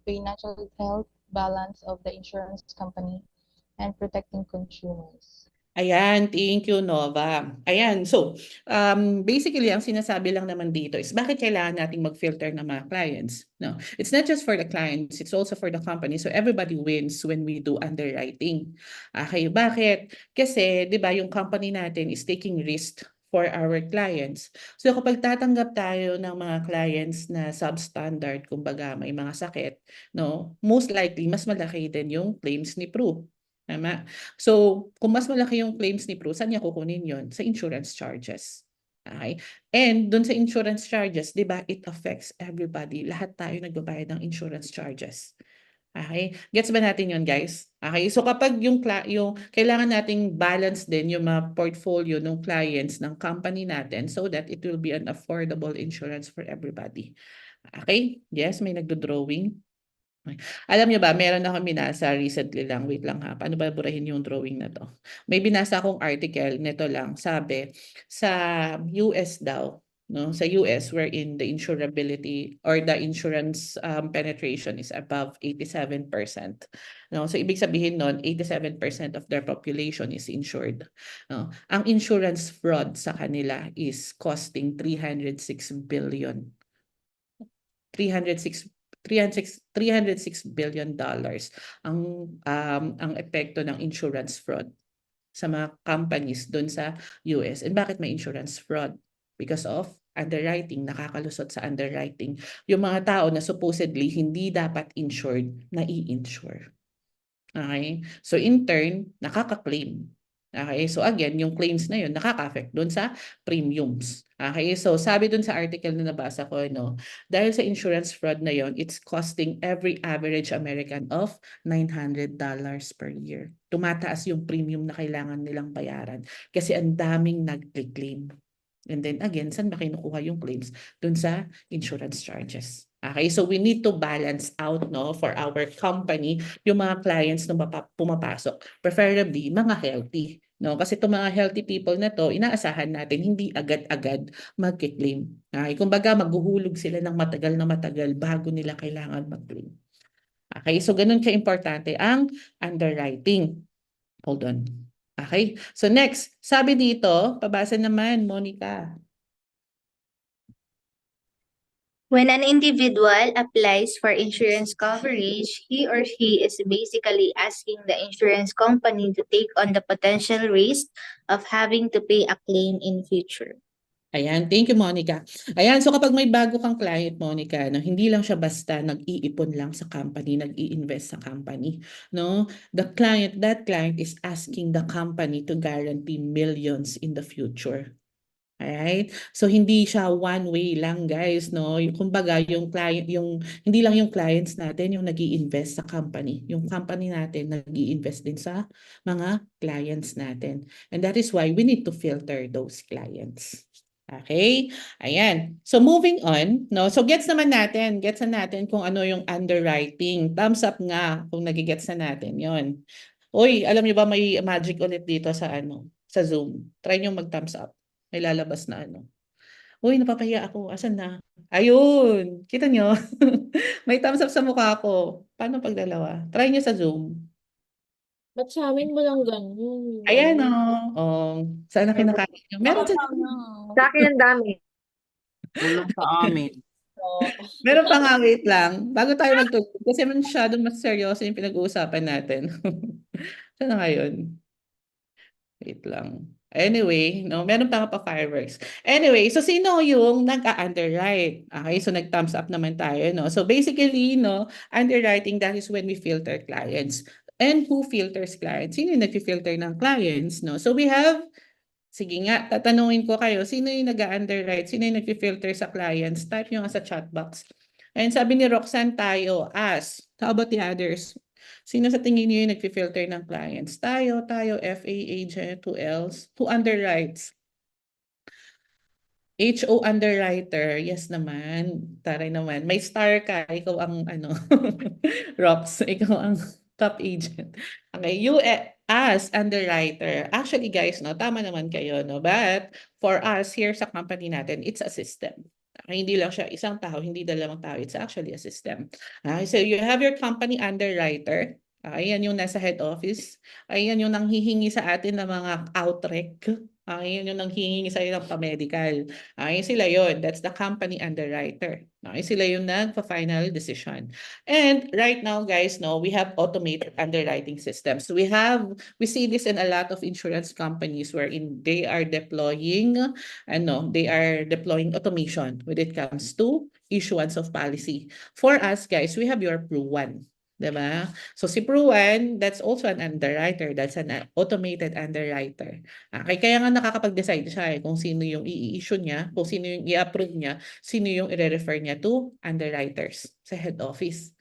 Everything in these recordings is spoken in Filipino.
financial health balance of the insurance company and protecting consumers. Ayan, thank you, Nova. Ayan, so basically, ang sinasabi lang naman dito is bakit kailangan nating mag-filter ng mga clients? No, it's not just for the clients, it's also for the company. So everybody wins when we do underwriting. Okay, bakit? Kasi, di ba, yung company natin is taking risk for our clients. So kapag tatanggap tayo ng mga clients na substandard, kumbaga may mga sakit, no, most likely, mas malaki din yung claims ni Pru. Tama? So, kung mas malaki yung claims ni Pru, saan niya kukunin yon? Sa insurance charges. Okay? And dun sa insurance charges, di ba, it affects everybody. Lahat tayo nagbabayad ng insurance charges. Okay? Gets ba natin yun, guys? Okay? So, kapag yung kailangan nating balance din yung mga portfolio ng clients ng company natin so that it will be an affordable insurance for everybody. Okay? Yes, may nagdo-drawing. Alam niyo ba, meron ako binasa recently lang. Wait lang ha. Paano ba burahin yung drawing na to? May binasa akong article nito lang. Sabi, sa US daw, no? Sa US wherein the insurability or the insurance penetration is above 87%. No? So ibig sabihin nun, 87% of their population is insured. No? Ang insurance fraud sa kanila is costing 306 billion. 306 billion dollars ang epekto ng insurance fraud sa mga companies doon sa US. And bakit may insurance fraud? Because of underwriting, nakakalusot sa underwriting. Yung mga tao na supposedly hindi dapat insured, na i-insure. Okay? So in turn, nakaka-claim. Okay? So again, yung claims na yun, nakaka-affect doon sa premiums. Okay? So sabi doon sa article na nabasa ko, no, dahil sa insurance fraud na yun, it's costing every average American of $900 per year. Tumataas yung premium na kailangan nilang bayaran kasi ang daming nag-claim. And then again, saan ba kinukuha yung claims? Doon sa insurance charges. Okay, so we need to balance out, no, for our company yung mga clients na pumapasok, preferably mga healthy, no? Kasi itong mga healthy people na to, inaasahan natin hindi agad-agad mag-claim. Okay, kumbaga maghuhulog sila ng matagal na matagal bago nila kailangan mag-claim. Okay, so ganun ka-importante ang underwriting. Hold on. Okay, so next, sabi dito, pabasa naman, Monica. When an individual applies for insurance coverage, he or she is basically asking the insurance company to take on the potential risk of having to pay a claim in future. Ayan, thank you, Monica. Ayan, so kapag may bago kang client, Monica, no, hindi lang siya basta nag-iipon lang sa company, nag-i-invest sa company, no? That client is asking the company to guarantee millions in the future. Alright? So hindi siya one way lang, guys, no? Kumbaga yung client, hindi lang yung clients natin yung nag-i-invest sa company. Yung company natin nag-i-invest din sa mga clients natin. And that is why we need to filter those clients. Okay? Ayan. So moving on, no? So gets na natin kung ano yung underwriting. Thumbs up nga kung nagigets na natin 'yon. Uy, alam niyo ba may magic ulit dito sa Zoom. Try niyo mag-thumbs up. May lalabas na ano. Uy, napapahiya ako. Asan na? Ayun. Kita niyo? May thumbs up sa mukha ko. Paano pag dalawa? Try niyo sa Zoom. Ba't sa amin mo lang ganun? Ayan o. Sana kinakain niyo. Meron sa Sa akin ang dami. Kulang sa amin. Meron pa nga, wait lang. Bago tayo magtulog, kasi masyadong mas seryoso yung pinag-uusapan natin. Saan na ngayon? Wait lang. Anyway, no, meron pa nga pa fireworks. Anyway, so sino yung nag-underwrite? Okay, so nag-thumbs up naman tayo, no? So basically, no, underwriting, that is when we filter clients. And who filters clients? Sino yung nag-filter ng clients, no? So we have, sige nga, tatanungin ko kayo, sino yung nag-underwrite? Sino yung nag-filter sa clients? Type nyo nga sa chat box. And sabi ni Roxanne tayo, as. How about the others? Sino sa tingin niyo yung nag-filter ng clients? Tayo, FA agent, who else? Who underwrites? HO underwriter, yes naman. Taray naman. May star ka, ikaw ang Rox, ikaw ang top agent. Okay, you as underwriter. Actually guys, no, tama naman kayo, no? But for us here sa company natin, it's a system. Hindi lang siya isang tao, hindi dalawang tao. It's actually a system. So you have your company underwriter. Ayan yung nasa head office. Ayan yung nanghihingi sa atin ng mga outrec. Ayan yung nanghihingi sa ng pa-medical. Sila yon. That's the company underwriter. Sila yung nagpa-final decision. And right now, guys, no, we have automated underwriting systems. We see this in a lot of insurance companies wherein they are deploying automation when it comes to issuance of policy. For us, guys, we have your Pru1. Diba? So si Pru1, that's also an underwriter. That's an automated underwriter. Kaya nga nakakapag-decide siya kung sino yung i-issue niya, kung sino yung i-approve niya, sino yung i-refer niya to underwriters sa head office.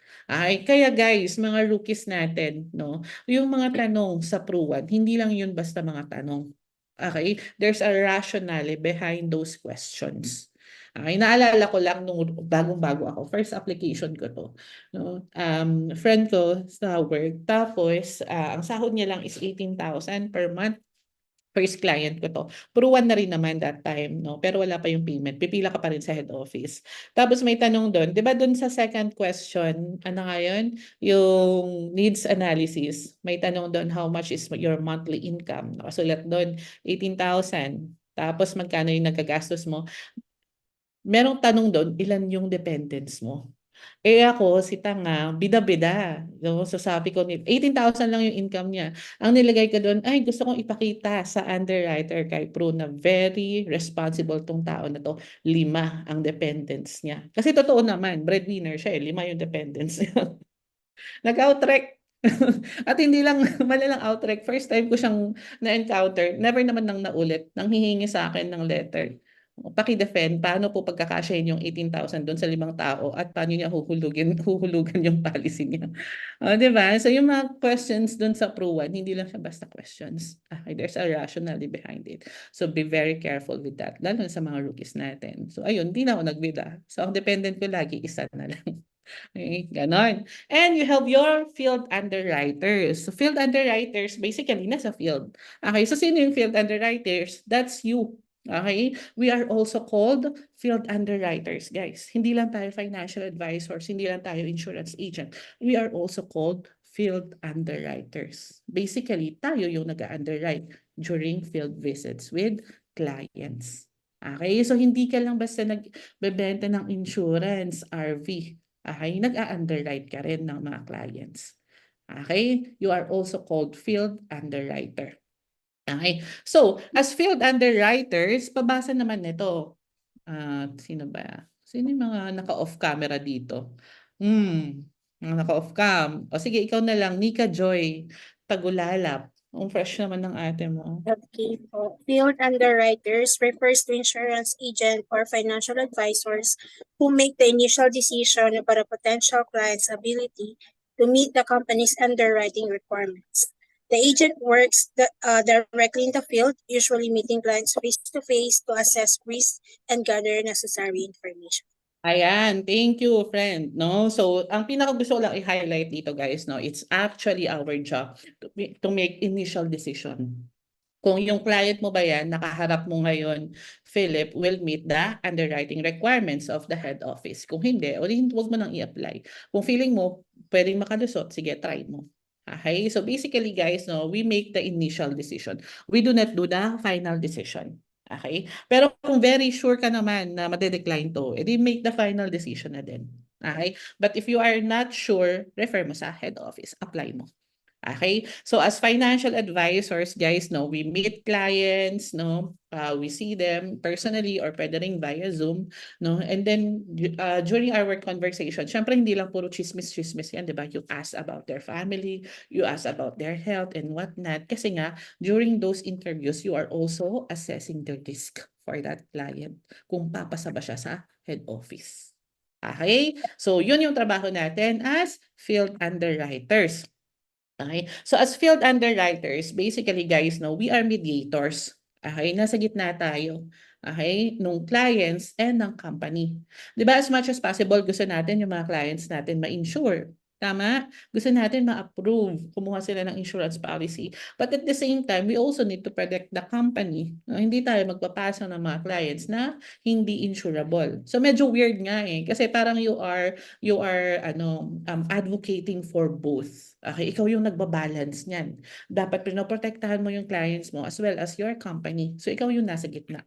Kaya guys, mga rookies natin, no, yung mga tanong sa Pru1, hindi lang yun basta mga tanong. Okay? There's a rationale behind those questions. Naalala ko lang nung bagong-bago ako, first application ko to. No? Friend ko sa work, tapos ang sahod niya lang is 18,000 per month. First client ko to. Pruwan na rin naman that time, no? Pero wala pa yung payment. Pipila ka pa rin sa head office. Tapos may tanong doon, di ba doon sa second question, ano nga yun? Yung needs analysis. May tanong doon, how much is your monthly income? Nakasulat doon, 18,000. Tapos magkano yung nagagastos mo? Merong tanong doon, ilan yung dependents mo? Ako, si tanga, bida-bida. No? So sabi ko, 18,000 lang yung income niya. Ang nilagay ko doon, ay gusto kong ipakita sa underwriter kay Pro na very responsible tong tao na to. 5 ang dependents niya. Kasi totoo naman, breadwinner siya 5 yung dependents niya. Nag-outrek. At hindi lang malalang outrek. First time ko siyang na-encounter. Never naman nang naulit. Nang hihingi sa akin ng letter. Paki-defend, paano po pagkakasyahin yung 18,000 doon sa 5 tao at paano niya huhulugan yung policy niya. Diba? So yung mga questions doon sa Pru1, hindi lang siya basta questions. There's a rationale behind it. So be very careful with that, lalo sa mga rookies natin. So ayun, hindi na ako nagbida. So ang dependent ko lagi, isa na lang. Okay, ganon. And you have your field underwriters. So field underwriters, basically, nasa field. Okay, so sino yung field underwriters? That's you. Okay, we are also called field underwriters, guys. Hindi lang tayo financial advisors, hindi lang tayo insurance agent. We are also called field underwriters. Basically, tayo yung nag-underwrite during field visits with clients. Okay, so hindi ka lang basta nagbebenta ng insurance, RV. Okay, nag-underwrite ka rin ng mga clients. Okay, you are also called field underwriter. Okay. So, as field underwriters, pabasa naman nito. Sino ba? Sino yung mga naka-off camera dito? Mga naka-off cam. O sige, ikaw na lang, Nika Joy Tagulalap. Ang fresh naman ng ate mo. Okay po. Field underwriters refers to insurance agent or financial advisors who make the initial decision about a potential client's ability to meet the company's underwriting requirements. The agent works directly in the field, usually meeting clients face-to-face to assess risk and gather necessary information. Ayan, thank you, friend. No? So, ang pinaka-gusto ko lang i-highlight dito, guys, no, it's actually our job to make initial decision. Kung yung client mo ba yan, nakaharap mo ngayon, Philip, will meet the underwriting requirements of the head office. Kung hindi, huwag mo nang i-apply. Kung feeling mo, pwedeng makalusot, sige, try mo. Okay, so basically guys, no, we make the initial decision. We do not do the final decision. Okay? Pero kung very sure ka naman na made-decline to, edi make the final decision na din. Okay? But if you are not sure, refer mo sa head office, apply mo. Okay? So as financial advisors, guys, no, we meet clients, no, we see them personally or pwede rin via Zoom, no, and then during our conversation, syempre hindi lang puro chismis yan, di ba? You ask about their family, you ask about their health and whatnot, kasi nga, during those interviews, you are also assessing the risk for that client, kung papasa ba siya sa head office. Okay? So yun yung trabaho natin as field underwriters. Okay? So as field underwriters, basically guys, no, we are mediators. Okay? Nasa gitna tayo. Okay? Nung clients and ng company. 'Di ba, as much as possible, gusto natin yung mga clients natin ma-insure. Tama? Gusto natin ma-approve, kumuha sila ng insurance policy. But at the same time, we also need to protect the company. No, hindi tayo magpapasa ng mga clients na hindi insurable. So medyo weird nga eh. Kasi parang you are advocating for both. Okay, ikaw yung nagbabalance niyan. Dapat pinoprotektahan mo yung clients mo as well as your company. So ikaw yung nasa gitna.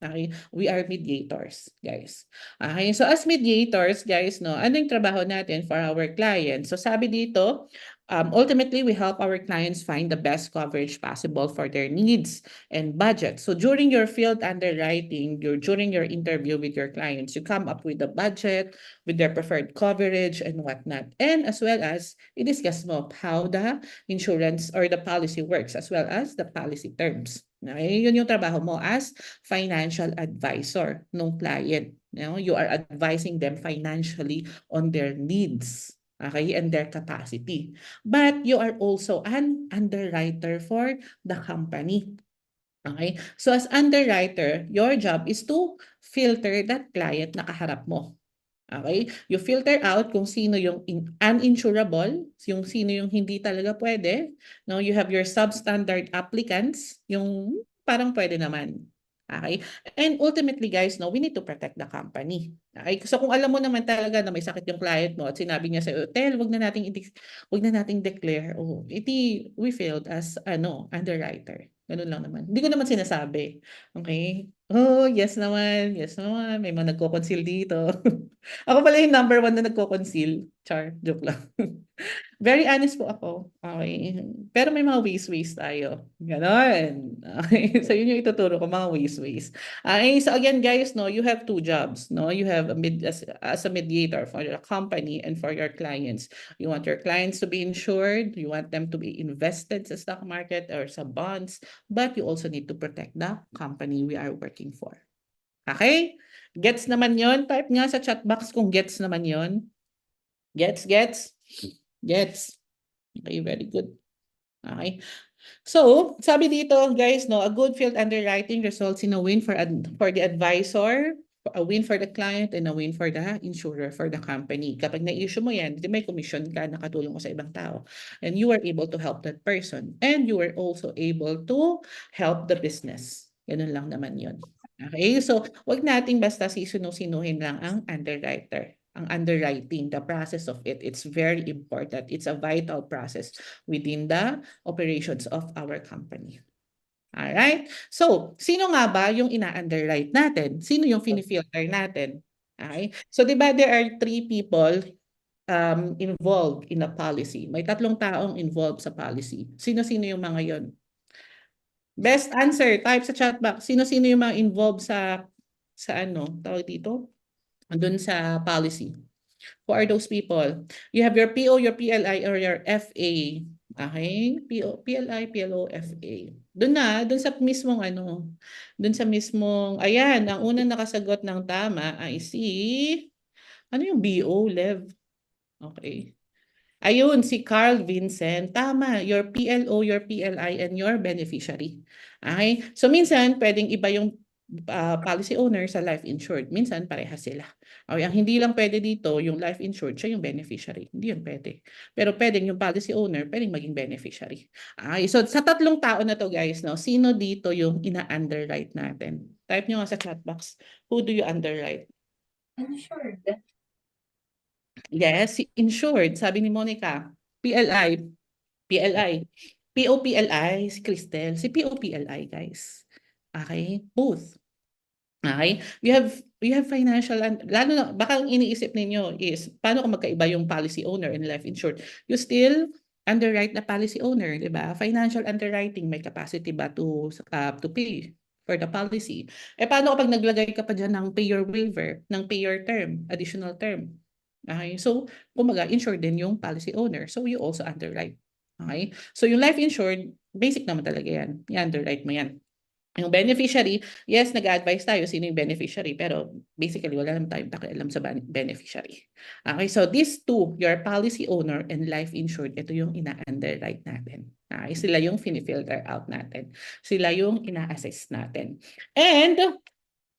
Okay, we are mediators, guys. Okay, so as mediators, guys, no, ano yung trabaho natin for our clients? So sabi dito, ultimately, we help our clients find the best coverage possible for their needs and budget. So during your field underwriting, during your interview with your clients, you come up with a budget, with their preferred coverage and whatnot. And as well as, i-discuss mo how the insurance or the policy works, as well as the policy terms. Okay, yun yung trabaho mo as financial advisor ng client. You are advising them financially on their needs, okay, and their capacity. But you are also an underwriter for the company. Okay? So as underwriter, your job is to filter that client na kaharap mo. Okay? You filter out kung sino yung uninsurable, yung sino yung hindi talaga pwede. No, you have your substandard applicants, yung parang pwede naman. Okay? And ultimately, guys, no, we need to protect the company. Okay? So kung alam mo naman talaga na may sakit yung client mo at sinabi niya sa hotel, wag na nating declare. Oh, we failed as underwriter. Ganun lang naman. Hindi ko naman sinasabi. Okay? Oh, yes naman. Yes naman. May mga nagko-conceal dito. Ako pala yung number 1 na nagko-conceal. Char, joke lang. Very honest po ako. Okay. Pero may mga ways tayo. Ganon. Okay. So yun yung ituturo ko, mga ways. Okay. So again, guys, no, you have 2 jobs. No, you have as a mediator for your company and for your clients. You want your clients to be insured. You want them to be invested sa stock market or sa bonds. But you also need to protect the company we are working for. Okay? Gets naman yon? Type nga sa chat box kung gets naman yon. Gets? Okay, very good. Okay. So, sabi dito, guys, no, a good field underwriting results in a win for the advisor, a win for the client, and a win for the insurer, for the company. Kapag na-issue mo yan, di may commission ka, nakatulong ko sa ibang tao. And you were able to help that person. And you were also able to help the business. Ganun lang naman yun. Okay, so wag nating basta sino-sinuhin lang ang underwriter. Ang underwriting, the process of it, it's very important. It's a vital process within the operations of our company. Alright? So, sino nga ba yung ina-underwrite natin? Sino yung finifilter natin? Okay? So, di ba there are 3 people involved in a policy. May 3 taong involved sa policy. Sino-sino yung mga yon? Best answer, type sa chat box. Sino-sino yung mga involved sa tawag dito? Doon sa policy. Who are those people? You have your PO, your PLI, or your FA. Okay? PO, PLI, PLO, FA. Doon sa mismong ayan, ang unang nakasagot ng tama ay ano yung BO, Lev? Okay. Ayun, si Carl Vincent. Tama, your PLO, your PLI, and your beneficiary. Okay? So minsan, pwedeng iba yung policy owner sa life insured. Minsan, parehas sila. Okay, ang hindi lang pwede dito, yung life insured, siya yung beneficiary. Hindi yun pwede. Pero pwedeng yung policy owner, pwedeng maging beneficiary. Okay, so sa 3 tao na to, guys, no, sino dito yung ina-underwrite natin? Type nyo nga sa chat box. Who do you underwrite? Insured. Yes, insured. Sabi ni Monica. PLI. POPLI, si Cristel. Si POPLI, guys. Okay? Both. Okay? We have financial, lalo na, baka ang iniisip ninyo is, paano kung magkaiba yung policy owner and life insured? You still underwrite the policy owner, di ba? Financial underwriting, may capacity ba to pay for the policy? Paano kapag naglagay ka pa dyan ng pay your waiver, ng pay your term, additional term? Okay? So, kumaga, insured din yung policy owner. So, you also underwrite. Okay? So, yung life insured, basic naman talaga yan. I-underwrite mo yan. Yung beneficiary, yes, nag-advise tayo sino yung beneficiary, pero basically, wala naman tayong pakialam sa beneficiary. Okay? So, these 2, your policy owner and life insured, ito yung ina-underwrite natin. Okay? Sila yung filter out natin. Sila yung ina-assess natin. And,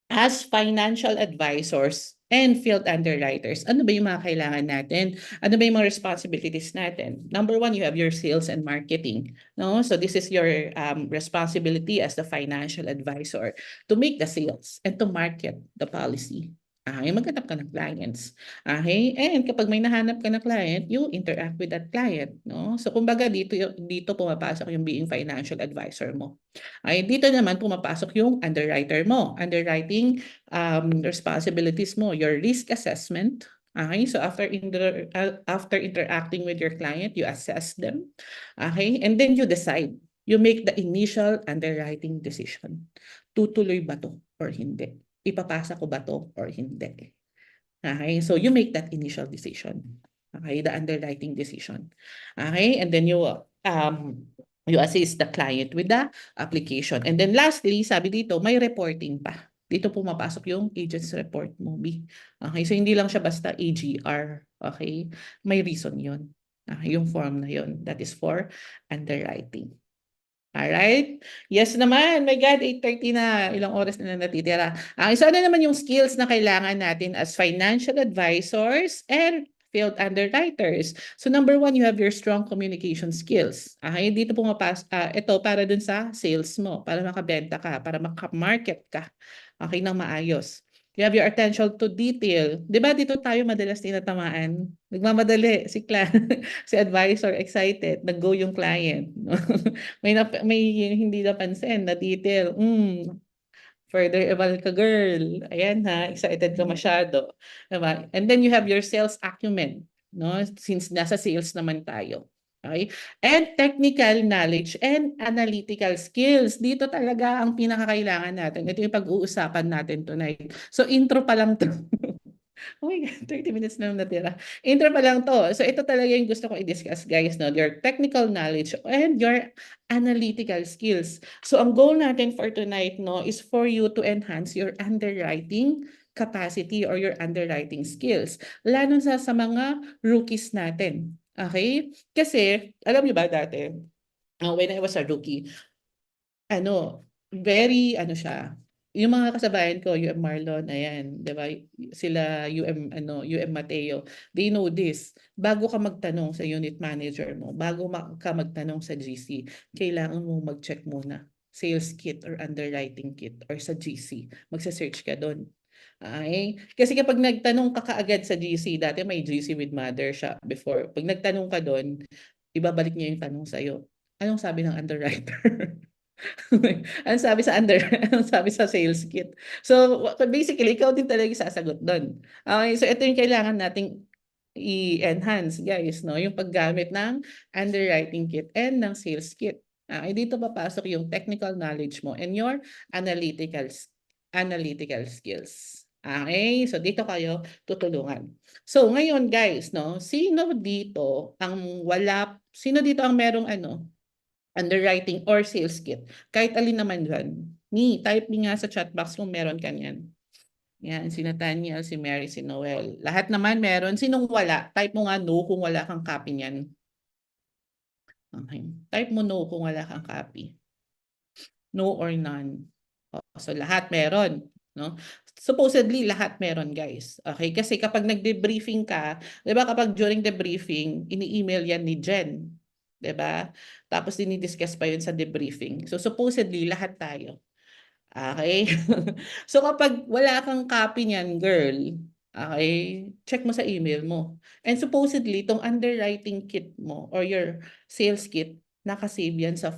as financial advisors, and field underwriters. Ano ba yung mga kailangan natin? Ano ba yung mga responsibilities natin? Number one, you have your sales and marketing. No? So this is your responsibility as the financial advisor to make the sales and to market the policy. Maghanap ka ng clients. And kapag may nahanap ka na client, you interact with that client. No? So kumbaga dito pumapasok yung being financial advisor mo. Dito naman pumapasok yung underwriter mo. Underwriting responsibilities mo, your risk assessment. So after interacting with your client, you assess them. And then you decide. You make the initial underwriting decision. Tutuloy ba to or hindi? Ipapasa ko ba to or hindi? So you make that initial decision. The underwriting decision. And then you assist the client with the application. And then lastly, sabi dito, may reporting pa. Dito pumapasok yung agent's report mo, B. So hindi lang siya basta AGR. May reason yun. Yung form na yun. That is for underwriting. Alright? Yes naman. My God, 8:30 na. Ilang oras na natitira. So ano naman yung skills na kailangan natin as financial advisors and field underwriters? So number one, you have your strong communication skills. Dito ito para dun sa sales mo, para makabenta ka, para makamarket ka. Ng maayos. You have your attention to detail. Di ba dito tayo madalas tinatamaan? Nagmamadali si si advisor, excited, nag-go yung client. may hindi napansin na detail. Further eval ka, girl. Ayan ha, excited ka masyado. Diba? And then you have your sales acumen. No? Since nasa sales naman tayo. Okay? And technical knowledge and analytical skills. Dito talaga ang pinakakailangan natin. Ito yung pag-uusapan natin tonight. So intro pa lang to. Oh my God, 30 minutes na natira. Intro pa lang to. So ito talaga yung gusto ko i-discuss, guys. No? Your technical knowledge and your analytical skills. So ang goal natin for tonight is for you to enhance your underwriting capacity or your underwriting skills. Lalo sa mga rookies natin. Okay? Kasi, alam niyo ba dati, when I was a rookie, very, siya, yung mga kasabayan ko, UM Marlon, ayan, di ba? Sila UM Mateo, they know this. Bago ka magtanong sa unit manager mo, bago ka magtanong sa GC, kailangan mo mag-check muna sales kit or underwriting kit or sa GC. Magsa-search ka doon. Kasi kapag nagtanong ka kaagad sa GC, dati may GC with mother siya before. Pag nagtanong ka doon, ibabalik niya yung tanong sa'yo. Anong sabi ng underwriter? Anong sabi sa sales kit? So basically, ikaw din talaga sasagot doon. So ito yung kailangan nating i-enhance, guys, no? Yung paggamit ng underwriting kit and ng sales kit. Dito papasok yung technical knowledge mo and your analytical skills. Okay, so dito kayo tutulungan. So ngayon, guys, sino dito ang merong underwriting or sales kit? Kahit alin naman dyan. Type me nga sa chat box kung meron ka niyan. Yan, si Nathaniel, si Mary, si Noel. Lahat naman meron. Sinong wala? Type mo nga no kung wala kang copy niyan. Okay. Type mo no kung wala kang copy. No or none. So lahat meron. No? Supposedly lahat meron, guys. Okay? Kasi kapag nag-debriefing ka, 'di ba kapag during the briefing, ini-email yan ni Jen, 'di ba? Tapos dinidiscuss pa yun sa debriefing. So supposedly lahat tayo. Okay? So kapag wala kang copy niyan, girl, okay, check mo sa email mo. And supposedly itong underwriting kit mo or your sales kit, nakasave yan sa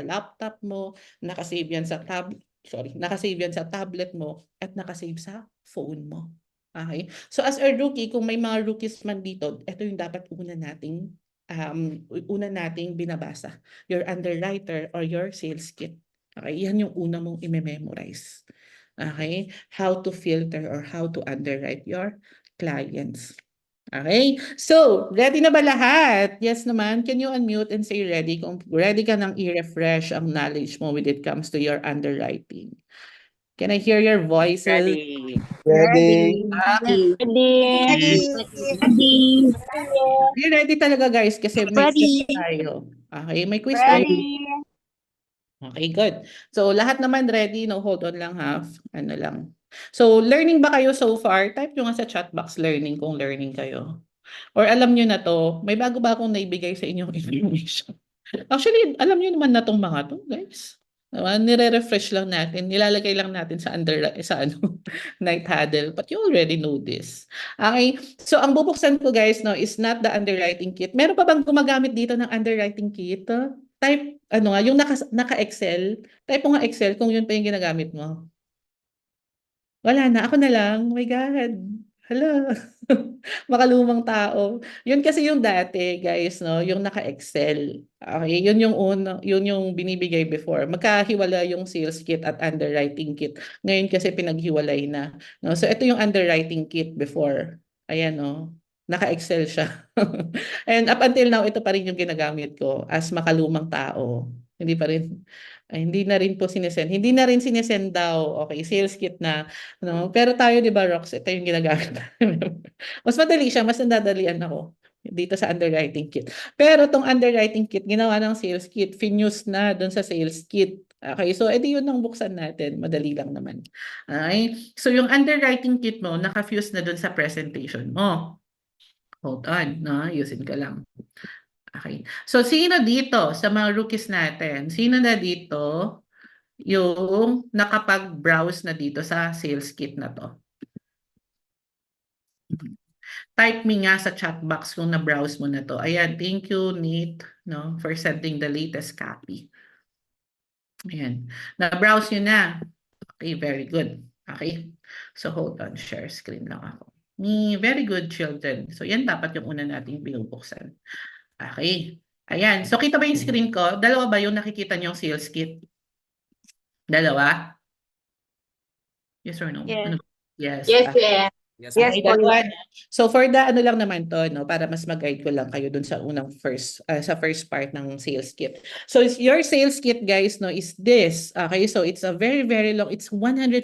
laptop mo, nakasave yan sa tablet mo, at nakasave sa phone mo. Okay? So as a rookie, kung may mga rookies man dito, ito yung dapat una nating binabasa. Your underwriter or your sales kit. Okay? Yan yung una mong i-memorize. Okay? How to filter or how to underwrite your clients. Okay? So, ready na ba lahat? Yes naman. Can you unmute and say ready? Kung ready ka nang i-refresh ang knowledge mo when it comes to your underwriting. Can I hear your voices? Ready. Ready. Ready. Are ready talaga, guys? Kasi may quiz tayo. Okay? May quiz tayo. Okay, good. So, lahat naman ready. No, hold on lang, half. So, learning ba kayo so far? Type nyo nga sa chat box learning kung learning kayo. Or alam nyo na to, may bago ba akong naibigay sa inyong information? Actually, alam nyo naman na tong mga to, guys. Diba? Nire-refresh lang natin, nilalagay lang natin sa night huddle, but you already know this. Okay, so ang bubuksan ko guys no is not the underwriting kit. Meron pa bang gumagamit dito ng underwriting kit? Type, ano nga, yung naka-Excel, type mo nga Excel kung yun pa yung ginagamit mo. Wala na, ako na lang. Oh my God. Hala. Makalumang tao. Yun kasi yung dati, guys, no, yung naka-Excel. Okay, yun yung yun yung binibigay before. Magkahiwala yung sales kit at underwriting kit. Ngayon kasi pinaghiwalay na, no. So ito yung underwriting kit before. Ayan, no. Naka-Excel siya. And up until now, ito pa rin yung ginagamit ko as makalumang tao. Hindi pa rin. Ay, hindi na rin po sinesend. Hindi na rin sinesend daw. Okay, sales kit na. No? Pero tayo, di ba, Rox, ito yung ginagamit namin. Mas madali siya, mas nadadalian ako dito sa underwriting kit. Pero tong underwriting kit, ginawa ng sales kit, finuse na doon sa sales kit. Okay, so edi yun ang buksan natin. Madali lang naman. Okay, so yung underwriting kit mo, naka-fuse na doon sa presentation mo. Hold on, no? Ayusin ka lang. Okay. So, sino dito sa mga rookies natin? Sino na dito yung nakapag-browse na dito sa sales kit na to? Type me nga sa chat box kung na-browse mo na to. Ayan, thank you, Nate, no, for sending the latest copy. Ayan. Na-browse nyo na. Okay, very good. Okay. So, hold on. Share screen lang ako. Very good, children. So, yan dapat yung una nating binubuksan. Okay. Ayan. So, kita ba yung screen ko? Dalawa ba yung nakikita niyo yung sales kit? Dalawa? Yes or no? Yes. Ano? Yes. Yes, Okay. yeah. Yes, Okay, po. dalawa na. So, for the ano lang naman to, no, para mas mag-guide ko lang kayo dun sa unang sa first part ng sales kit. So, your sales kit, guys, no, is this. Okay, so it's a very, very long, it's 154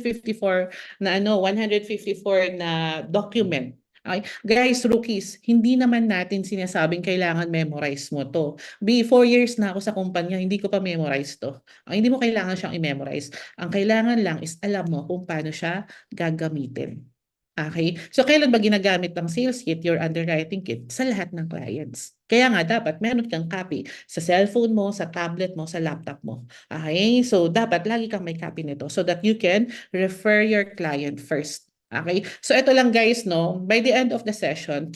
na document. Okay? Guys, rookies, hindi naman natin sinasabing kailangan memorize mo to. 4 years na ako sa kumpanya, hindi ko pa memorize to. Hindi mo kailangan siyang i-memorize. Ang kailangan lang is alam mo kung paano siya gagamitin. Okay? So, kailan ba ginagamit ng sales kit, your underwriting kit? Sa lahat ng clients. Kaya nga, dapat meron kang copy sa cellphone mo, sa tablet mo, sa laptop mo. Okay? So, dapat lagi kang may copy nito so that you can refer your client first. Okay? So, ito lang guys, no? By the end of the session,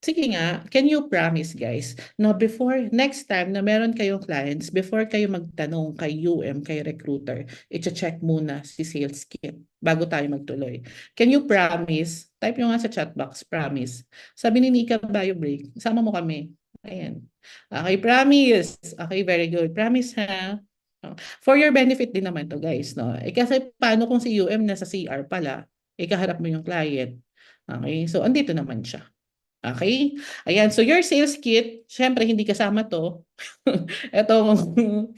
sige nga, can you promise guys, no, before, next time na meron kayong clients, before kayo magtanong kay UM, kay recruiter, i-check muna si sales kit bago tayo magtuloy. Can you promise? Type nyo nga sa chat box, promise. Sabi ni Nika Bio Break, sama mo kami. Ayan. Okay, promise. Okay, very good. Promise ha. For your benefit din naman to guys, no? Kasi paano kung si UM nasa CR pala, kaharap mo yung client. Okay, so andito naman siya. Okay? Ayan, so your sales kit, syempre hindi kasama to. Itong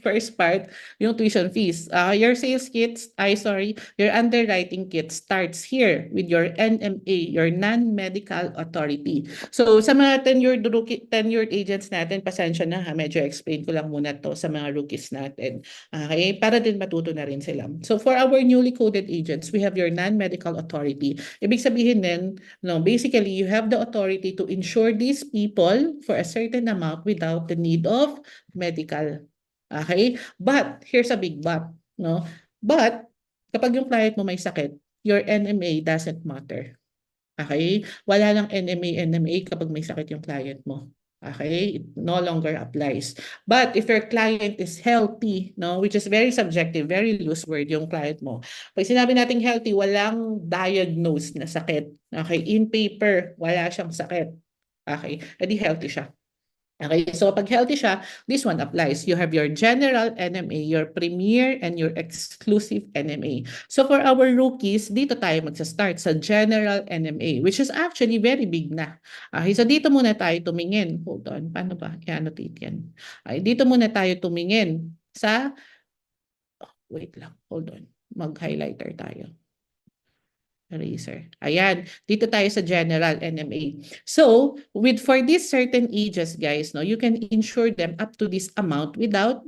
first part, yung tuition fees. Your sales kits, your underwriting kit starts here with your NMA, your non-medical authority. So sa mga tenured agents natin, pasensya na ha, medyo explain ko lang muna to sa mga rookies natin. Okay? Para din matuto na rin sila. So for our newly coded agents, we have your non-medical authority. Ibig sabihin din, no, basically, you have the authority to insure these people for a certain amount without the need of medical. Okay? But, here's a big but. No? But, kapag yung client mo may sakit, your NMA doesn't matter. Okay? Wala lang NMA kapag may sakit yung client mo. Okay? It no longer applies. But if your client is healthy, no, which is very subjective, very loose word yung client mo. Pag sinabi nating healthy, walang diagnosed na sakit. Okay? In paper, wala siyang sakit. Okay? Edi healthy siya. Okay, so pag healthy siya, this one applies. You have your general NMA, your premier, and your exclusive NMA. So for our rookies, dito tayo magsa-start sa general NMA, which is actually very big na. Okay, so dito muna tayo tumingin. Hold on, paano ba? I-annotate yan. Okay, dito muna tayo tumingin sa, wait lang, hold on. Mag-highlighter tayo. Eraser. Ayan, dito tayo sa general NMA. So, for these certain ages, guys, no, you can insure them up to this amount without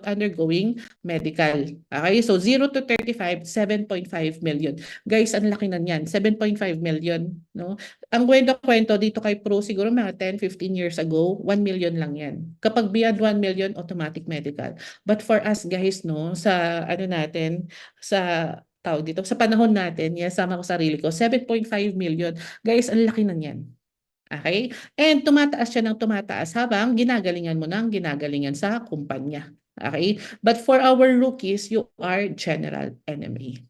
undergoing medical. Okay, so 0 to 35, 7.5 million. Guys, ang laki na niyan, 7.5 million, no? Ang kwento dito kay Pro siguro mga 10, 15 years ago, 1 million lang yan. Kapag beyond 1 million, automatic medical. But for us, guys, no, sa ano natin, sa tawag dito, sa panahon natin, yes, sama ko sarili ko, 7.5 million. Guys, ang laki na niyan. Okay? And tumataas siya ng tumataas habang ginagalingan mo ng ginagalingan sa kumpanya. Okay? But for our rookies, you are general NMA.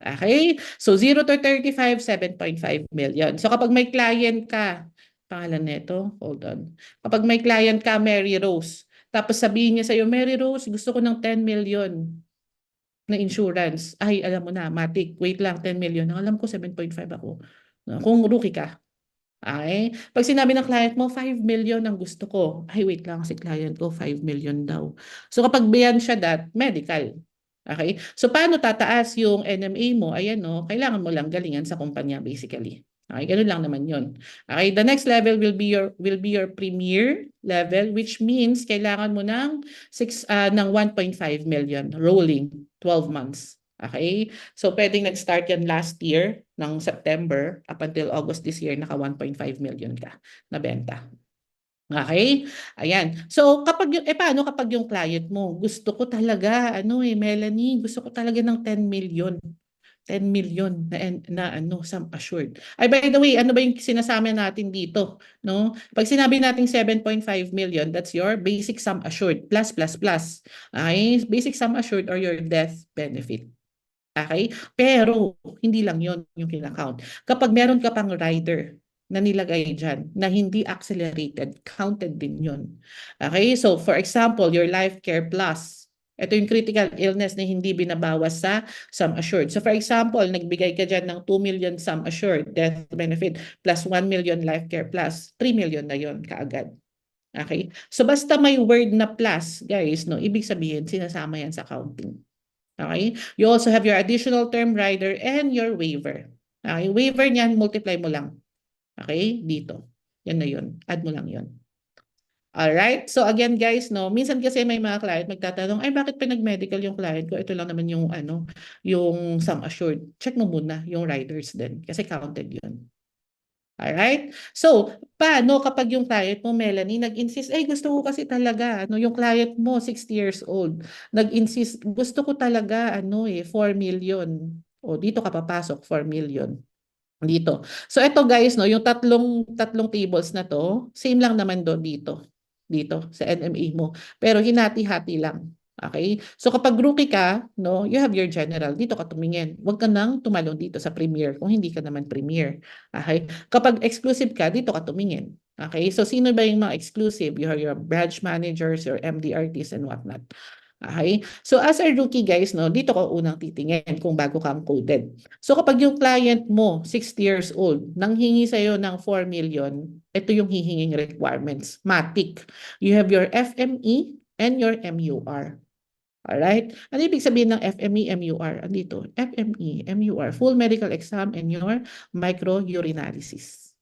Okay? So 0 to 35, 7.5 million. So kapag may client ka, pangalan nito, hold on. Kapag may client ka, Mary Rose, tapos sabihin niya sa'yo, Mary Rose, gusto ko ng 10 million na insurance. Ay, alam mo na, Matic, wait lang, 10 million. Ang alam ko, 7.5 ako. Kung rookie ka. Ay, pag sinabi ng client mo, 5 million ang gusto ko. Ay, wait lang, si client ko, 5 million daw. So kapag beyond siya that, medical. Okay? So paano tataas yung NMA mo? Ayan, no, kailangan mo lang galingan sa kumpanya basically. Okay, ganun lang naman yun. Okay, the next level will be your premier level, which means kailangan mo ng 1.5 million rolling 12 months. Okay? So pwedeng nag-start yan last year ng September up until August this year, naka 1.5 million ka na benta. Okay? Ayan. So kapag paano kapag yung client mo, gusto ko talaga Melanie, gusto ko talaga ng 10 million. 10 million na sum assured. Ay, by the way, ano ba yung sinasama natin dito, no? Pag sinabi nating 7.5 million, that's your basic sum assured plus. Okay? Basic sum assured or your death benefit. Okay? Pero hindi lang 'yon yung kina-count. Kapag meron ka pang rider na nilagay dyan na hindi accelerated, counted din 'yon. Okay? So for example, your Life Care Plus, ito yung critical illness na hindi binabawas sa sum assured. So for example, nagbigay ka dyan ng 2 million sum assured death benefit plus 1 million Life Care Plus, 3 million na yon kaagad. Okay? So basta may word na plus, guys, no, ibig sabihin sinasama yan sa counting. Okay? You also have your additional term rider and your waiver. Okay? Waiver niyan, multiply mo lang. Okay? Dito. Yan na yun. Add mo lang yun. Alright? So again guys, no, minsan kasi may mga client magtatanong, ay bakit pinag-medical yung client ko? Ito lang naman yung yung sum assured. Check mo muna yung riders din kasi counted yun. Alright? So, paano kapag yung client mo, Melanie, nag-insist, ay gusto ko kasi talaga, yung client mo, 60 years old, nag-insist, gusto ko talaga, 4 million. O, dito ka papasok, 4 million. Dito. So, ito guys, no, yung tatlong tables na to, same lang naman doon dito sa NMA mo. Pero hinati-hati lang. Okay? So kapag rookie ka, no, you have your general. Dito ka tumingin. Huwag ka nang tumalon dito sa premier kung hindi ka naman premier. Okay? Kapag exclusive ka, dito ka tumingin. Okay? So sino ba yung mga exclusive? You have your branch managers, your MDRTs and whatnot. Okay? So as a rookie guys, no, dito ka unang titingin kung bago kang coded. So kapag yung client mo, 60 years old, nanghingi sa'yo ng 4 million, ito yung hihinging requirements. Matic. You have your FME and your MUR. Alright? Ano ibig sabihin ng FME, MUR? Andito, FME, MUR, full medical exam and your microurinalysis.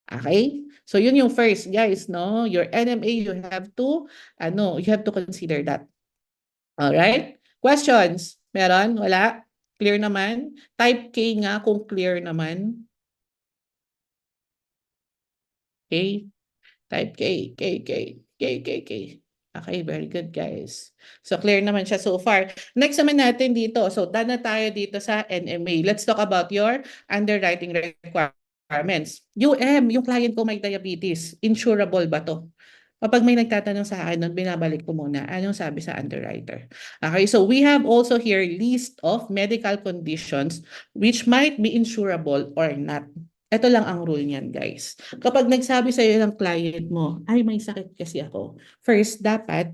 Okay? So yun yung first, guys, no? Your NMA, you have to consider that. Alright? Questions? Meron? Wala? Clear naman? Type K nga kung clear naman. Okay? Type K. Okay, very good guys. So clear naman siya so far. Next naman natin dito. So done na tayo dito sa NMA. Let's talk about your underwriting requirements. Yung client ko may diabetes. Insurable ba to? Kapag may nagtatanong sa akin, binabalik ko muna, anong sabi sa underwriter? Okay, so we have also here list of medical conditions which might be insurable or not. Ito lang ang rule niyan, guys. Kapag nagsabi sa iyo ng client mo, ay may sakit kasi ako. First, dapat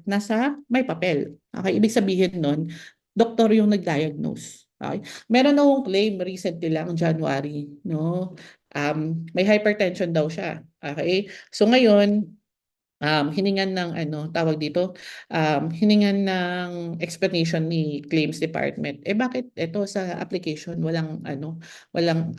may papel. Okay, ibig sabihin nun, doktor yung nag-diagnose. Okay? Meron akong claim recently lang, January, no? May hypertension daw siya. Okay? So ngayon, hiningan ng ano, tawag dito, hiningan ng explanation ni Claims Department. Bakit ito sa application walang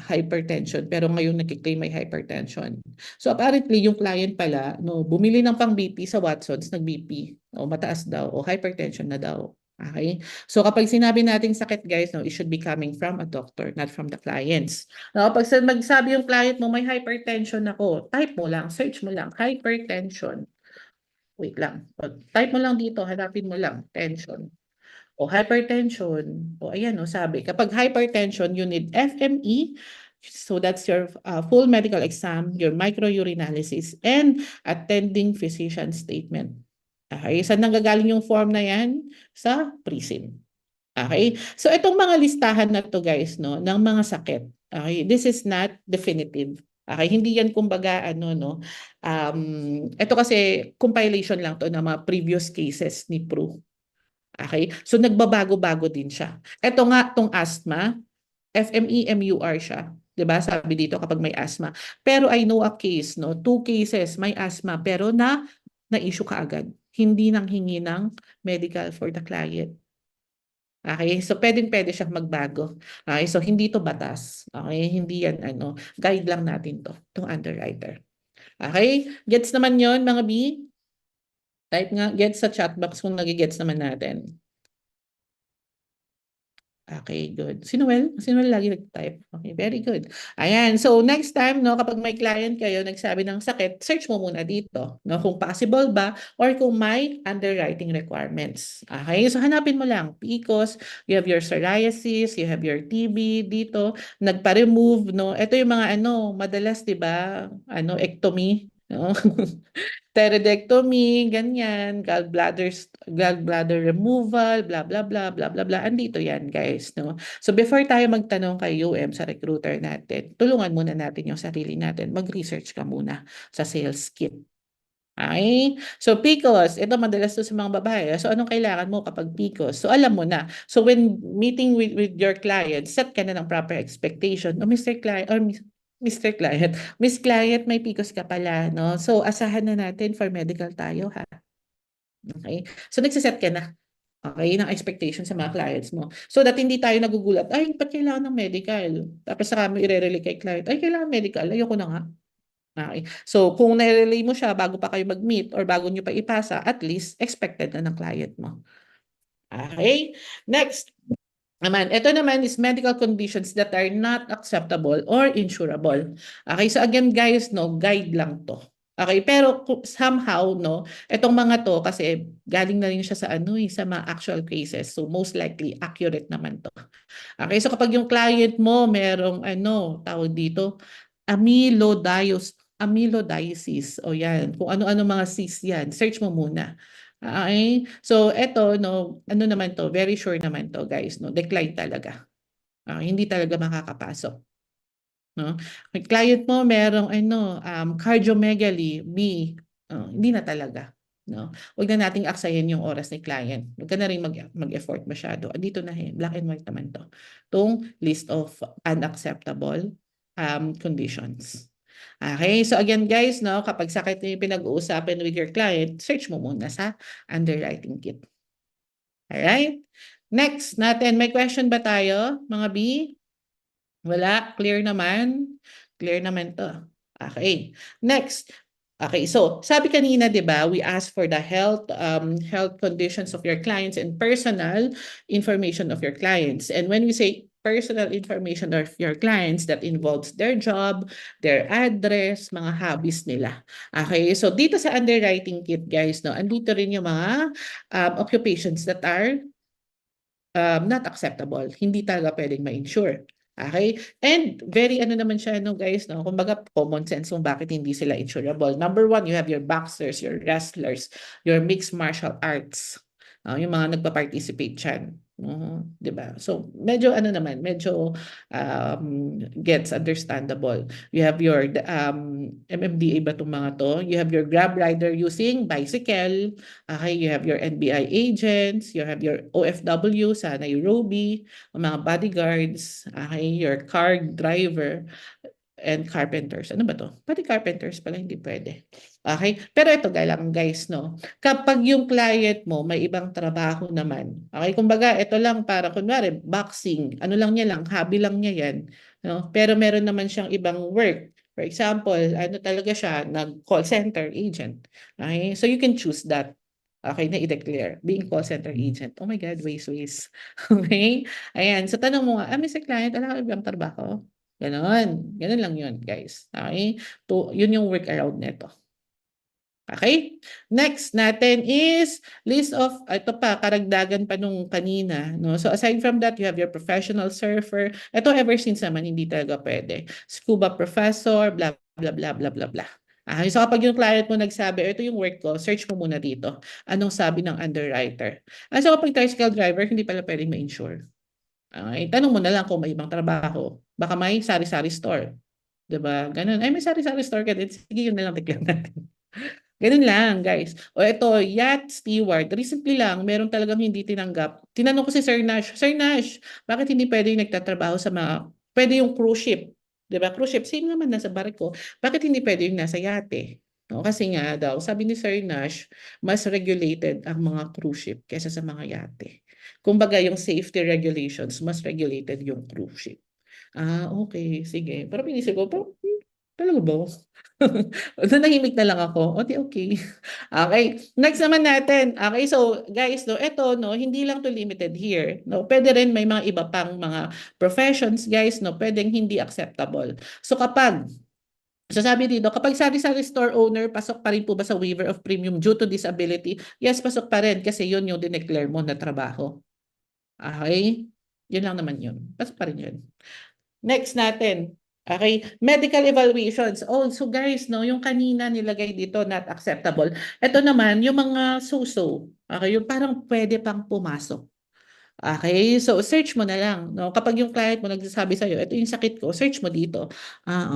hypertension pero ngayon nagki-claim may hypertension. So apparently yung client pala bumili ng pang-BP sa Watsons, nag-BP o mataas daw o hypertension na daw. Okay? So kapag sinabi nating sakit guys, it should be coming from a doctor, not from the clients. Kapag magsabi yung client mo may hypertension ako, type mo lang, search mo lang, hypertension. Wait lang. Type mo lang dito, hanapin mo lang, tension. O hypertension. O ayan, sabi, kapag hypertension, you need FME. So that's your full medical exam, your microurinalysis, and attending physician statement. Okay, saan nanggagaling yung form na yan? Sa PRISM. Okay? So itong mga listahan na to guys, ng mga sakit. Okay? This is not definitive. Okay? Hindi yan kumbaga ito kasi compilation lang to ng mga previous cases ni Pru. Okay? So nagbabago-bago din siya. Ito nga tong asthma, FME-MUR siya. 'Di ba? Sabi dito kapag may asthma. Pero I know a case, 2 cases may asthma pero na-issue kaagad. Hindi nang hingi ng medical for the client. Okay, so pwede siyang magbago. Okay, so hindi to batas. Okay, hindi yan guide lang natin tong underwriter. Okay, gets naman yon mga B? Type nga, gets sa chat box kung nagigets naman natin. Okay, good. Si Noel lagi nag-type. Okay, very good. Ayan, so next time, kapag may client kayo nagsabi ng sakit, search mo muna dito, kung possible ba or kung may underwriting requirements. Okay, so hanapin mo lang, PCOS, you have your psoriasis, you have your TB dito, nagpa-remove, Ito yung mga madalas, 'di ba? Ectomy, Pteridectomy, ganyan, gallbladder removal, blah, blah, blah, blah, blah, blah. Andito yan, guys, So, before tayo magtanong kay UM sa recruiter natin, tulungan muna natin yung sarili natin. Mag-research ka muna sa sales kit. Okay? So, PCOS, ito madalas to sa mga babae. So, anong kailangan mo kapag PCOS? So, alam mo na. So, when meeting with your client, set ka na ng proper expectation. Mr. Client, or Mr. Client, Miss Client, may PCOS ka pala, So, asahan na natin for medical tayo, ha? Okay? So, nagsiset ka na. Okay, ng expectation sa mga clients mo. So that hindi tayo nagugulat, ay, ba't kailangan ng medical? Tapos saka mo i-relay kay client, ay, kailangan medical, ayoko na nga. Okay. So, kung nai-relay mo siya bago pa kayo mag-meet or bago nyo pa ipasa, at least expected na ng client mo. Okay? Next. Ito naman is medical conditions that are not acceptable or insurable. Okay, so again guys, guide lang to. Okay, pero somehow, itong mga to kasi galing na rin siya sa sa mga actual cases. So most likely accurate naman to. Okay, so kapag yung client mo merong tawag dito, amyloidosis o yan, kung ano-ano mga cysts yan, search mo muna. Okay? So, eto, naman to, very sure naman to, guys, decline talaga. Hindi talaga makakapasok. May client mo, merong, cardiomegaly, B, hindi na talaga. Huwag na nating aksayin yung oras ni client. Huwag ka na rin mag-effort masyado. Dito na, black and white naman to. Itong list of unacceptable conditions. Okay, so again guys, kapag sakit yung pinag-uusapan with your client, search mo muna sa underwriting kit. Alright? Next natin, may question ba tayo, mga B? Wala? Clear naman? Clear naman to. Okay. Next. Okay, so sabi kanina, di ba, we asked for the health conditions of your clients and personal information of your clients. And when we say personal information of your clients, that involves their job, their address, mga hobbies nila. Okay, so dito sa underwriting kit, guys, andito rin yung mga occupations that are not acceptable. Hindi talaga pwedeng ma-insure. Okay? And very naman siya, guys, kumbaga common sense kung bakit hindi sila insurable. Number 1, you have your boxers, your wrestlers, your mixed martial arts. Yung mga nagpa-participate dyan. Diba? So, medyo medyo gets understandable. You have your MMDA ba itong mga to? You have your Grab rider using bicycle. Okay, you have your NBI agents. You have your OFW sa Nairobi. Mga bodyguards. Okay, your car driver. and carpenters. Ano ba to? Pati carpenters pala hindi pwede. Okay? Pero ito guys, no? Kapag yung client mo may ibang trabaho naman. Okay? Kumbaga, ito lang para kunwari, boxing. Ano lang niya lang, hobby lang niya yan. No? Pero meron naman siyang ibang work. For example, ano talaga siya, nag-call center agent. Okay? So you can choose that. Okay, na i-declare. Being call center agent. Oh my God, ways. Okay? Ayan. So tanong mo nga, Mr. Client, wala ka ibang trabaho? Ganon. Ganon lang yun, guys. Okay? Yun yung workaround nito. Okay? Next natin is list of, ito pa, karagdagan pa nung kanina. No? So aside from that, you have your professional surfer. Ito ever since naman, hindi talaga pwede. Scuba professor, blah, blah, blah, blah, blah, blah. Okay, so kapag yung client mo nagsabi, ito yung work ko, search mo muna dito. Anong sabi ng underwriter? So kapag tricycle driver, hindi pala pwedeng ma-insure. Okay, tanong mo na lang kung may ibang trabaho. Baka may sari-sari store. Diba? Ganun. Ay, may sari-sari store ka din. Sige, yun na lang tignan natin. Ganun lang, guys. O ito, yacht steward. Recently lang, meron talagang hindi tinanggap. Tinanong ko si Sir Nash, bakit hindi pwede yung nagtatrabaho sa mga, pwede yung cruise ship? Diba? Cruise ship, same naman nasa barko. Bakit hindi pwede yung nasa yate? No, kasi nga daw, sabi ni Sir Nash, mas regulated ang mga cruise ship kaysa sa mga yate. Kumbaga, yung safety regulations, mas regulated yung cruise ship. Okay, sige. Pero pinisip ko, talaga ba? Nahimik na lang ako. Okay. Okay. Next naman natin. Okay, so guys, no, ito, no, hindi lang to limited here. No, pwede rin may mga iba pang mga professions, guys, no, pwedeng hindi acceptable. So kapag sabi dito, kapag sari-sari store owner, pasok pa rin po ba sa waiver of premium due to disability? Yes, pasok pa rin kasi yun yung dineclare mo na trabaho. Okay? Yun lang naman yun. Pasok pa rin yun. Next natin. Okay, medical evaluations. Oh, so guys, no, yung kanina nilagay dito not acceptable. Ito naman yung mga so-so. Okay, yung parang pwede pang pumasok. Okay, so search mo na lang, no? Kapag yung client mo nagsasabi sa iyo, ito yung sakit ko, search mo dito.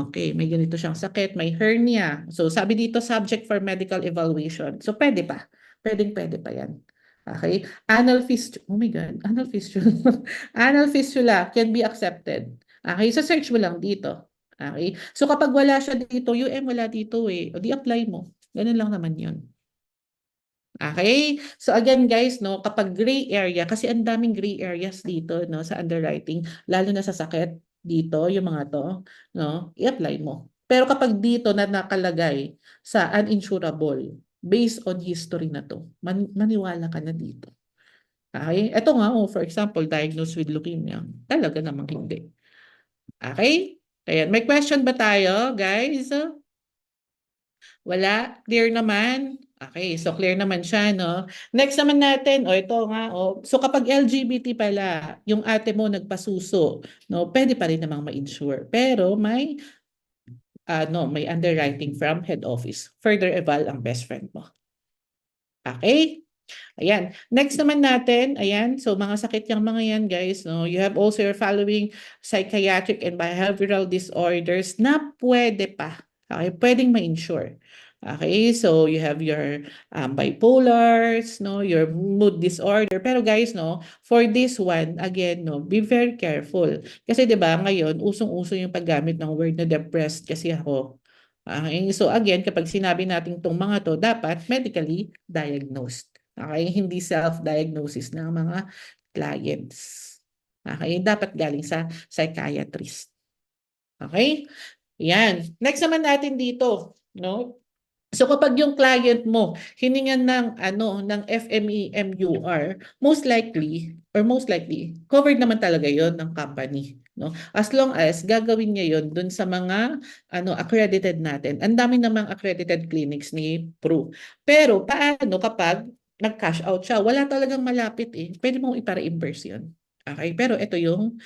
Okay, may ganito siyang sakit, may hernia. So sabi dito subject for medical evaluation. So pwede pa. Pwede pa 'yan. Okay? Anal fistula. Oh my God, anal fistula. Anal fistula can be accepted. Okay, so search mo lang dito. Okay? So kapag wala siya dito, wala dito eh. O di apply mo. Ganun lang naman 'yun. Okay? So again guys, no, kapag gray area, kasi ang daming gray areas dito, no, sa underwriting, lalo na sa sakit dito, yung mga to, no, i-apply mo. Pero kapag dito na nakalagay sa uninsurable, based on history na to, maniwala ka na dito. Okay? Ito nga, for example, diagnosed with leukemia. Talaga namang hindi. Okay? Ayan. May question ba tayo, guys? Wala? Clear naman? Okay, so clear naman siya, no? Next naman natin, ito nga, so kapag LGBT pala, yung ate mo nagpasuso, no, pwede pa rin namang ma-insure. Pero may underwriting from head office. Further eval ang best friend mo. Okay? Ayan. Next naman natin, ayan, so mga sakit yung mga yan, guys, no? You have also your following psychiatric and behavioral disorders na pwede pa. Okay, pwedeng ma-insure. Okay, so you have your bipolars, no, your mood disorder. Pero guys, no, for this one, again, no, be very careful. Kasi 'di ba, ngayon usong-uso yung paggamit ng word na depressed kasi ako. Okay, so again, kapag sinabi natin tong mga to, dapat medically diagnosed. Okay, hindi self-diagnosis ng mga clients. Okay, dapat galing sa psychiatrist. Okay? Yan. Next naman natin dito, no? So kapag yung client mo hiningan ng ng FMEMUR, most likely covered naman talaga 'yon ng company, no? As long as gagawin niya 'yon dun sa mga accredited natin. Ang dami namang accredited clinics ni Pru. Pero paano kapag nag-cash out siya? Wala talagang malapit eh. Pwede mong ipa-reimburse 'yon. Okay, pero ito yung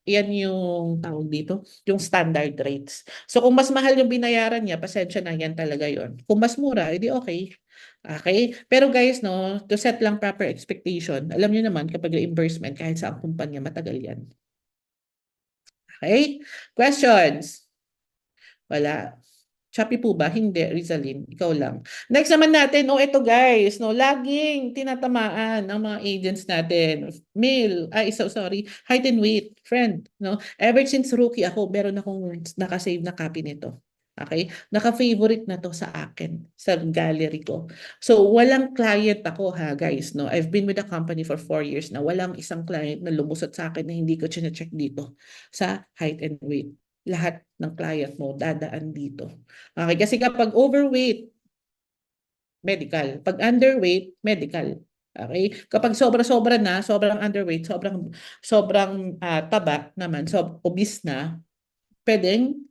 iyan yung tawag dito, yung standard rates. So kung mas mahal yung binayaran niya, pasensya na, yan talaga yon. Kung mas mura, edi okay. Okay? Pero guys, no, to set lang proper expectation, alam niyo naman kapag reimbursement kahit sa kumpanya, matagal yan. Okay? Questions? Wala. Shopee po ba? Hindi, Rizalin. Ikaw lang. Next naman natin, ito guys, laging tinatamaan ang mga agents natin. Male, sorry, height and weight, friend, Ever since rookie ako, meron akong nakasave na copy nito. Okay? Naka-favorite na to sa akin, sa gallery ko. So, walang client ako ha, guys, I've been with the company for 4 years na walang isang client na lumusot sa akin na hindi ko chine-check dito sa height and weight. Lahat ng client mo dadaan dito. Okay, kasi kapag overweight, medical. Pag underweight, medical. Okay? Kapag sobra-sobra na, sobrang underweight, sobrang taba naman, obese na, pwedeng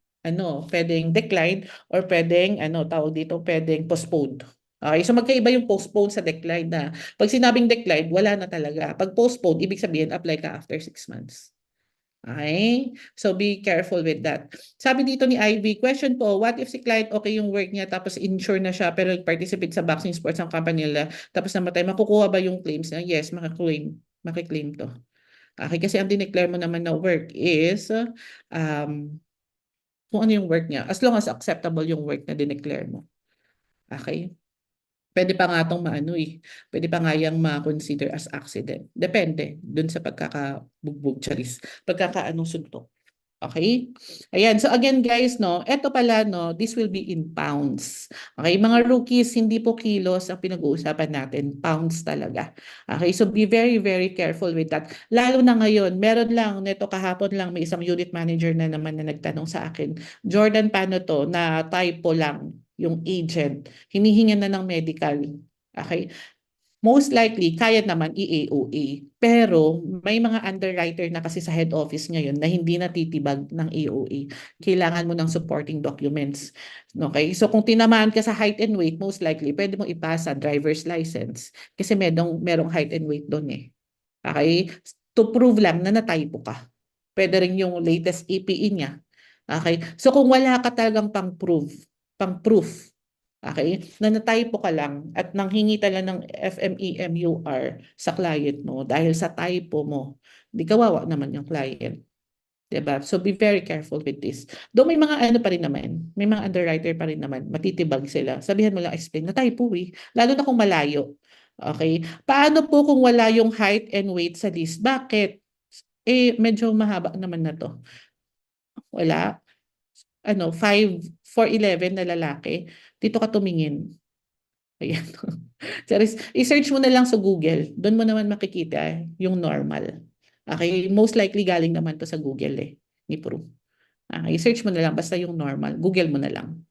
decline or pwedeng tawag dito, pwedeng postponed. Okay, so magkaiba yung postpone sa decline na. Pag sinabing decline, wala na talaga. Pag postpone, ibig sabihin apply ka after 6 months. Okay? So be careful with that. Sabi dito ni Ivy, question po, what if si client okay yung work niya tapos insure na siya pero participate sa boxing sports ang company nila tapos namatay, makukuha ba yung claims niya? Yes, makiklaim to. Okay, kasi ang dineclare mo naman na work is kung ano yung work niya. As long as acceptable yung work na dineclare mo. Okay? Pwede pa nga itong pwede pa nga yung ma-consider as accident. Depende dun sa pagkakabugbog, pagkakaanong suntok. Okay? Ayan. So again guys, eto pala, this will be in pounds. Okay? Mga rookies, hindi po kilos ang pinag-uusapan natin. Pounds talaga. Okay? So be very, very careful with that. Lalo na ngayon, meron lang, neto kahapon lang, may isang unit manager na naman na nagtanong sa akin, Jordan, paano to? Na typo lang yung agent. Hinihingan na ng medical. Okay? Most likely, kaya naman i-AOA. Pero may mga underwriter na kasi sa head office ngayon na hindi natitibag ng AOA. Kailangan mo ng supporting documents. Okay? So kung tinamaan ka sa height and weight, most likely, pwede mong ipasa driver's license. Kasi merong height and weight doon eh. Okay? To prove lang na natypo ka. Pwede rin yung latest APE niya. Okay? So kung wala ka talagang pang-proof, okay, na natypo ka lang at nanghingi talaga ng FMEMUR sa client mo dahil sa typo mo, di kawawa naman yung client. Diba? So be very careful with this. Though may mga pa rin naman, may mga underwriter pa rin naman, matitibag sila. Sabihan mo lang, explain, na typo lalo na kung malayo. Okay? Paano po kung wala yung height and weight sa list? Bakit? Medyo mahaba naman na to. Wala. 4'11" na lalaki, dito ka tumingin. Ayan. I-search mo na lang sa Google. Doon mo naman makikita yung normal. Okay? Most likely galing naman to sa Google ni Pro. Okay? I-search mo na lang basta yung normal. Google mo na lang.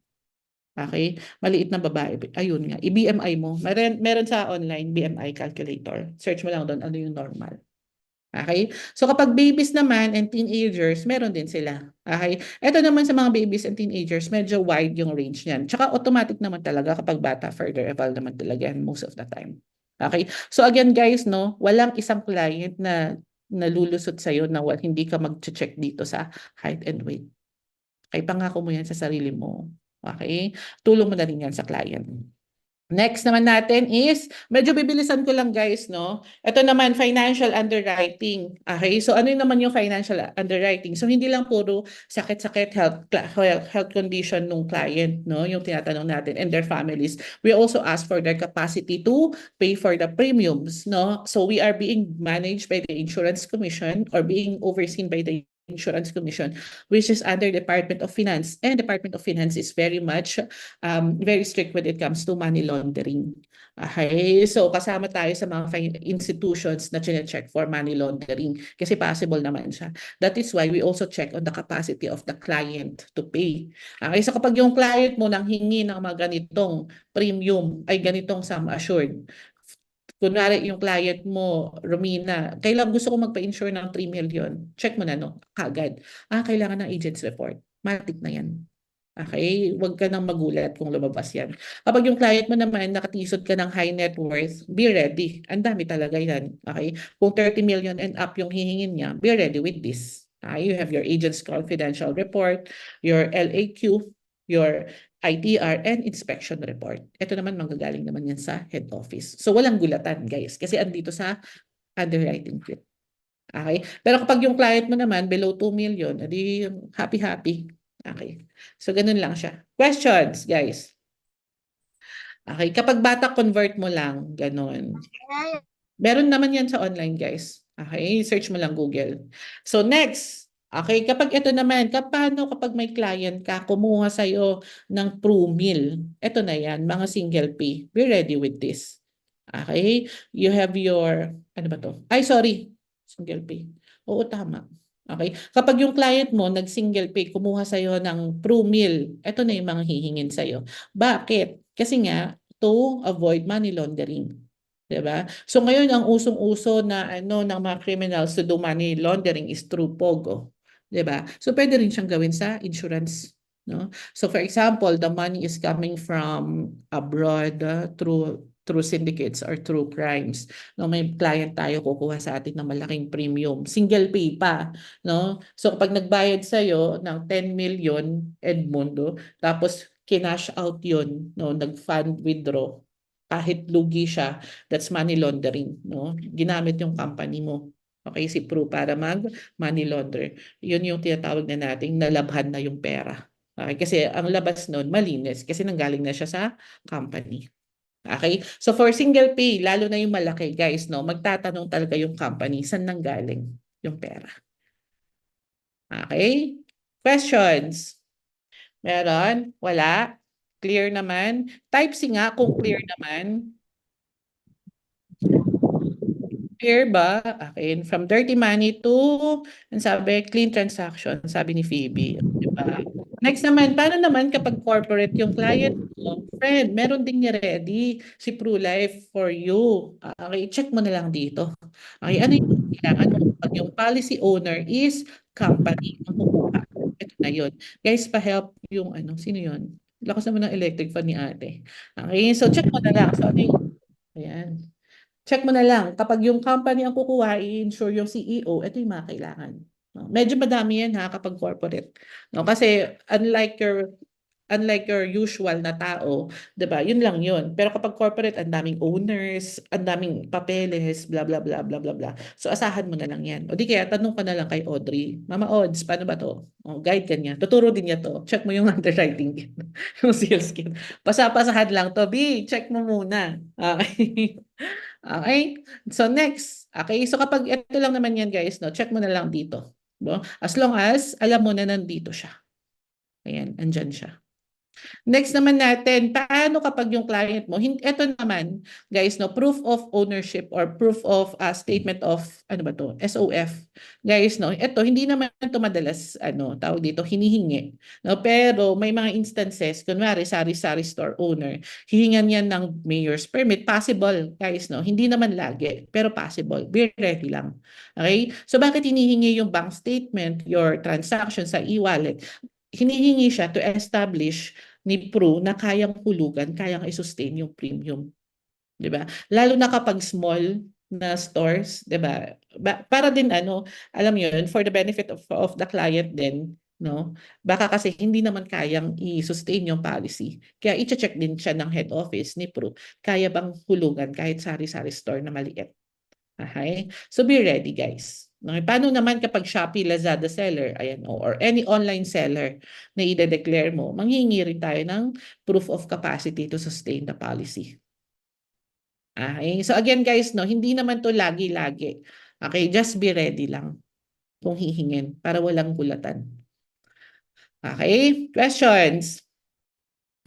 Okay? Maliit na babae. Ayun nga. I-BMI mo. Meron sa online BMI calculator. Search mo lang doon ano yung normal. Okay? So kapag babies naman and teenagers, meron din sila. Okay? Ito naman sa mga babies and teenagers, medyo wide yung range niyan. Tsaka automatic naman talaga kapag bata, further eval naman talaga yan most of the time. Okay? So again guys, walang isang client na nalulusot sa'yo na hindi ka mag-check dito sa height and weight. Okay? Pangako mo yan sa sarili mo. Okay? Tulong mo na rin yan sa client. Next naman natin is, medyo bibilisan ko lang guys, Ito naman, financial underwriting. Okay, so ano naman yung financial underwriting? So hindi lang puro sakit-sakit health condition ng client, yung tinatanong natin and their families. We also ask for their capacity to pay for the premiums, So we are being managed by the Insurance Commission or being overseen by the Insurance Commission, which is under Department of Finance. And Department of Finance is very much very strict when it comes to money laundering. Okay, so kasama tayo sa mga institutions na check for money laundering kasi possible naman siya. That is why we also check on the capacity of the client to pay. Okay, so kapag yung client mo nang hingi ng mga ganitong premium ay ganitong sum assured, kunwari yung client mo, Romina, gusto ko magpa-insure ng 3 million. Check mo na, kagad. Kailangan ng agent's report. Matik na yan. Okay? Huwag ka nang magulat kung lumabas yan. Kapag yung client mo naman, nakatisod ka ng high net worth, be ready. Ang dami talaga yan. Okay? Kung 30 million and up yung hihingin niya, be ready with this. You have your agent's confidential report, your LAQ, your ITR, and inspection report. Ito naman, manggagaling naman yan sa head office. So, walang gulatan, guys. Kasi andito sa underwriting kit. Okay? Pero kapag yung client mo naman, below 2 million, edi happy-happy. Okay. So, ganun lang siya. Questions, guys? Okay. Kapag bata, convert mo lang. Ganun. Meron naman yan sa online, guys. Okay. Search mo lang Google. So, next. Okay. Kapag ito naman, paano kapag may client ka, kumuha sa'yo ng ProMill. Ito na yan, mga single pay. Be ready with this. Okay. You have your, ano ba to? Ay, sorry. Single pay. Oo, tama. Okay. Kapag yung client mo nag-single pay, kumuha sa'yo ng ProMill, ito na yung mga hihingin sa'yo. Bakit? Kasi nga, to avoid money laundering. Diba? So ngayon, ang usong-uso na ano ng mga criminals to do money laundering is through POGO. Diba? So pwede rin siyang gawin sa insurance. No? So for example, the money is coming from abroad through syndicates or through crimes. No, may client tayo kukuha sa atin ng malaking premium, single pay pa, no? So kapag nagbayad sa iyo ng 10 million Edmundo, tapos kinash out 'yon, no, nag-fund withdraw, kahit lugi siya, that's money laundering, no? Ginamit yung company mo. Okay, si Pro para mag-money launder. Yun yung tinatawag na nating nalabhan na yung pera. Okay, kasi ang labas nun malinis kasi nanggaling na siya sa company. Okay? So for single pay, lalo na yung malaki, guys, no, magtatanong talaga yung company saan nanggaling yung pera. Okay? Questions? Meron? Wala? Clear naman? Type C nga kung clear naman. Clear ba? Okay. From dirty money to, ang sabi, clean transaction, sabi ni Phoebe. Diba? Next naman, paano naman kapag corporate yung client mo? Friend, meron ding ready si ProLife for you. Okay, check mo na lang dito. Okay, ano yung kailangan mo? Pag yung policy owner is company ang kukuha. Ito na yun. Guys, pa-help yung ano, sino yun? Lakas naman ng electric fan ni ate. Okay, so check mo na lang. So ano yung, ayan. Check mo na lang. Kapag yung company ang kukuha, i-insure yung CEO, ito yung mga kailangan. No? Medyo madami yan ha kapag corporate. No? Kasi unlike your usual na tao, 'di ba? Yun lang yun. Pero kapag corporate, ang daming owners, ang daming papeles, bla bla bla bla bla bla. So asahan mo na lang 'yan. O di kaya tanong ka na lang kay Audrey. Mama Odds, paano ba 'to? O guide ka niya. Tuturo din niya 'to. Check mo yung underwriting, yung sales kit. Pasapasahan lang 'to. B, check mo muna. Okay. Okay? So next, okay? So kapag ito lang naman yan, guys, no, check mo na lang dito. No? As long as alam mo na nandito siya. Ayan, andyan siya. Next naman natin, paano kapag yung client mo, ito naman, guys, no, proof of ownership or proof of statement of, ano ba to, SOF. Guys, no, ito, hindi naman ito madalas, ano, tawag dito, hinihingi. No? Pero may mga instances, kunwari, sari-sari store owner, hihingan yan ng mayor's permit, possible, guys, no, hindi naman lagi, pero possible, be ready lang. Okay? So, bakit hinihingi yung bank statement, your transaction sa e-wallet? Hinihingi siya to establish ni Pro na kayang hulugan, kayang i-sustain yung premium. 'Di ba? Lalo na kapag small na stores, 'di ba? Para din ano, alam mo 'yun, for the benefit of the client din, no? Baka kasi hindi naman kayang i-sustain yung policy. Kaya i-check din siya ng head office ni Pro. Kaya bang hulugan kahit sari-sari store na maliit? Okay? So be ready, guys. Okay, paano naman kapag Shopee, Lazada seller, ayan, or any online seller na i-declare mo, manghihingi rin tayo ng proof of capacity to sustain the policy. Okay, so again guys, no, hindi naman to lagi-lagi. Okay, just be ready lang kung hihingin para walang gulatan. Okay, questions?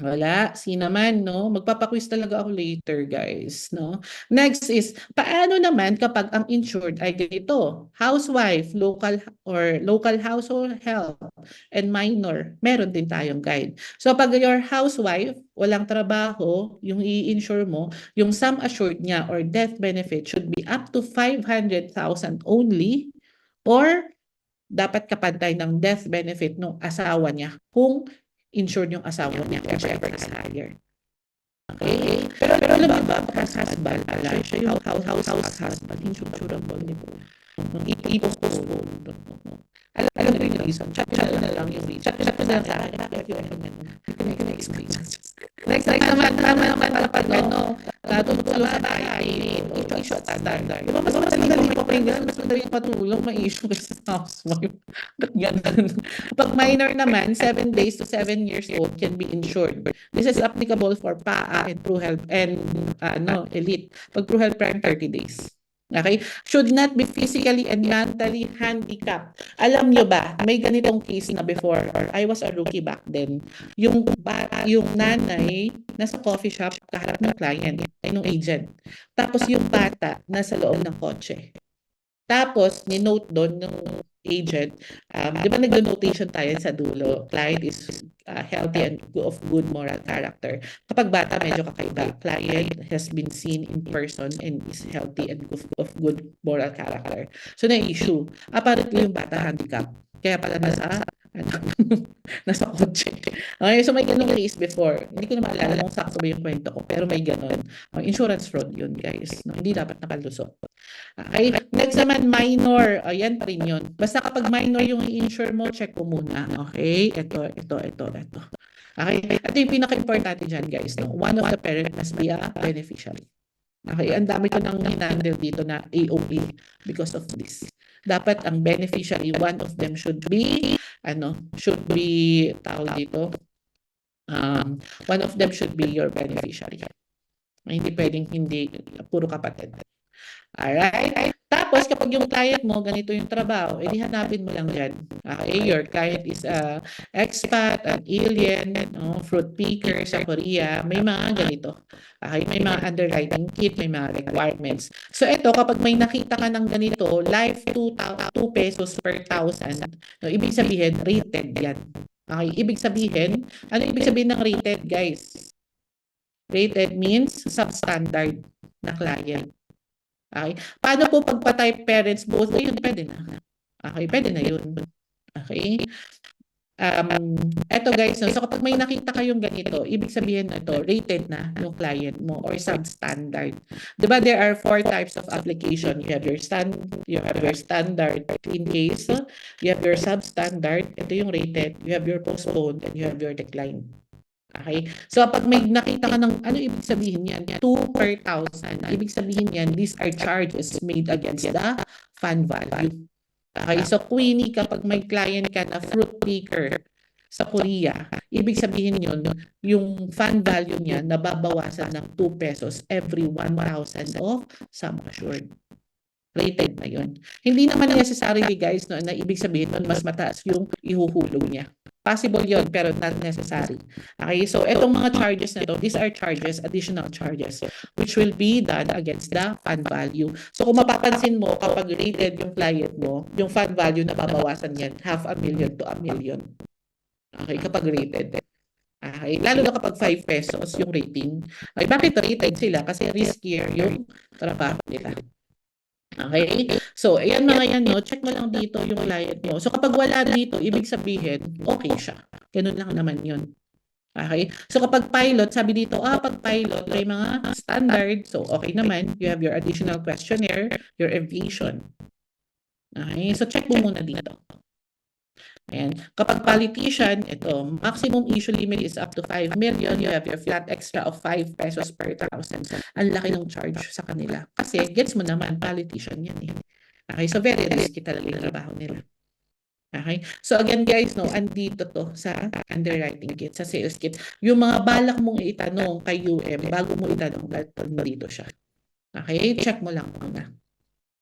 Wala, naman, no? Magpapaquiz talaga ako later, guys, no? Next is, paano naman kapag ang insured ay ganito? Housewife, local household help, and minor. Meron din tayong guide. So pag your housewife, walang trabaho, yung i-insure mo, yung sum assured niya or death benefit should be up to 500,000 only, or dapat kapantay ng death benefit ng asawa niya kung insured yung asawa niya if ever is higher. Okay? Pero alam mo ba, husband pala, siya yung house husband, insurable din po. I-postpone. Alam mo yung reason, chat na lang yung reason. Chat na lang sa akin, bakit yung ano, hindi ko na explain. Next naman, tama naman kapag tutulong sa bahay, issue at standard. Di ba mas madali papakinggan, mas madali patulong, may issue kasi sa housewife. Ba't ganun? Pag minor naman, 7 days to 7 years old can be insured. This is applicable for PAA and True Health and Elite. Pag True Health Prime, 30 days. Okay? Should not be physically and mentally handicapped. Alam nyo ba, may ganitong case na before, or I was a rookie back then, yung nanay nasa coffee shop kaharap ng client, ay nung agent. Tapos yung bata nasa loob ng kotse. Tapos, ni-note doon ng agent, di ba nag-notation tayo sa dulo, client is healthy and of good moral character. Kapag bata, medyo kakaiba. Client has been seen in person and is healthy and of good moral character. So, na-issue. Apparently, yung bata handicap. Kaya pala nasa kotse. Okay, so may ganung case before. Hindi ko na maalala kung sakto ba yung kwento ko, pero may ganun. Insurance fraud yun, guys. No, hindi dapat nakalusot. Okay, next naman, minor. Ayan pa rin yun. Basta kapag minor yung i-insure mo, check mo muna. Okay, ito. Okay, ito yung pinaka-importante dyan, guys. No? One of the parent must be a beneficiary. Okay, ang dami ko nang hinandle dito na AOA because of this. Dapat ang beneficiary, one of them should be tawag dito, one of them should be your beneficiary. Hindi pwedeng hindi, puro kapatid. Alright? Tapos, kapag yung client mo, ganito yung trabaho, edi hanapin mo lang dyan. Okay, your client is expat, an alien, fruit picker sa Korea, may mga ganito. Okay, may mga underwriting kit, may mga requirements. So, ito, kapag may nakita ka ng ganito, life 2 pesos per 1,000, ibig sabihin, rated yan. Okay, ibig sabihin, ano ibig sabihin ng rated, guys? Rated means substandard na client. Okay. Paano po pagpa-type parents both? Ayun, pwede na. Okay, pwede na yun. Okay. Eto guys, so kapag may nakita kayong ganito, ibig sabihin na ito, rated na yung client mo or substandard. Diba there are 4 types of application. You have your standard in case, you have your substandard, ito yung rated, you have your postponed, and you have your decline. Okay? So, pag may nakita ka ng, ano ibig sabihin yan? 2 per 1,000. Ibig sabihin yan, these are charges made against the fund value. Okay? So, Queenie, kapag may client ka na fruit picker sa Korea, ibig sabihin yun, yung fund value niya nababawasan ng 2 pesos every 1,000 of sum assured. Rated na yun. Hindi naman necessarily, guys, no, na ibig sabihin nun, mas mataas yung ihuhulog niya. Possible yon pero not necessary. Okay, so etong mga charges na to, these are charges, additional charges, which will be done against the fund value. So kung mapapansin mo, kapag rated yung client mo, yung fund value na babawasan yan, 500,000 to 1,000,000. Okay, kapag rated. Okay, lalo na kapag 5 pesos yung rating. Okay, bakit rated sila? Kasi riskier yung trabaho nila. Okay? So, ayan mga yan, no? Check mo lang dito yung client mo. So, kapag wala dito, ibig sabihin, okay siya. Ganun lang naman yun. Okay? So, kapag pilot, sabi dito, pag pilot, may mga standard. So, okay naman. You have your additional questionnaire, your aviation. Okay? So, check mo muna dito. Ayan. Kapag politician, ito, maximum issue limit is up to 5 million. You have your flat extra of 5 pesos per 1,000. Ang laki ng charge sa kanila. Kasi, gets mo naman, politician yan eh. Okay, so very risky talaga yung trabaho nila. Okay, so again guys, no, andito to sa underwriting kit, sa sales kit. Yung mga balak mong itanong kay UM, bago mo itanong, dito siya. Okay, check mo lang muna.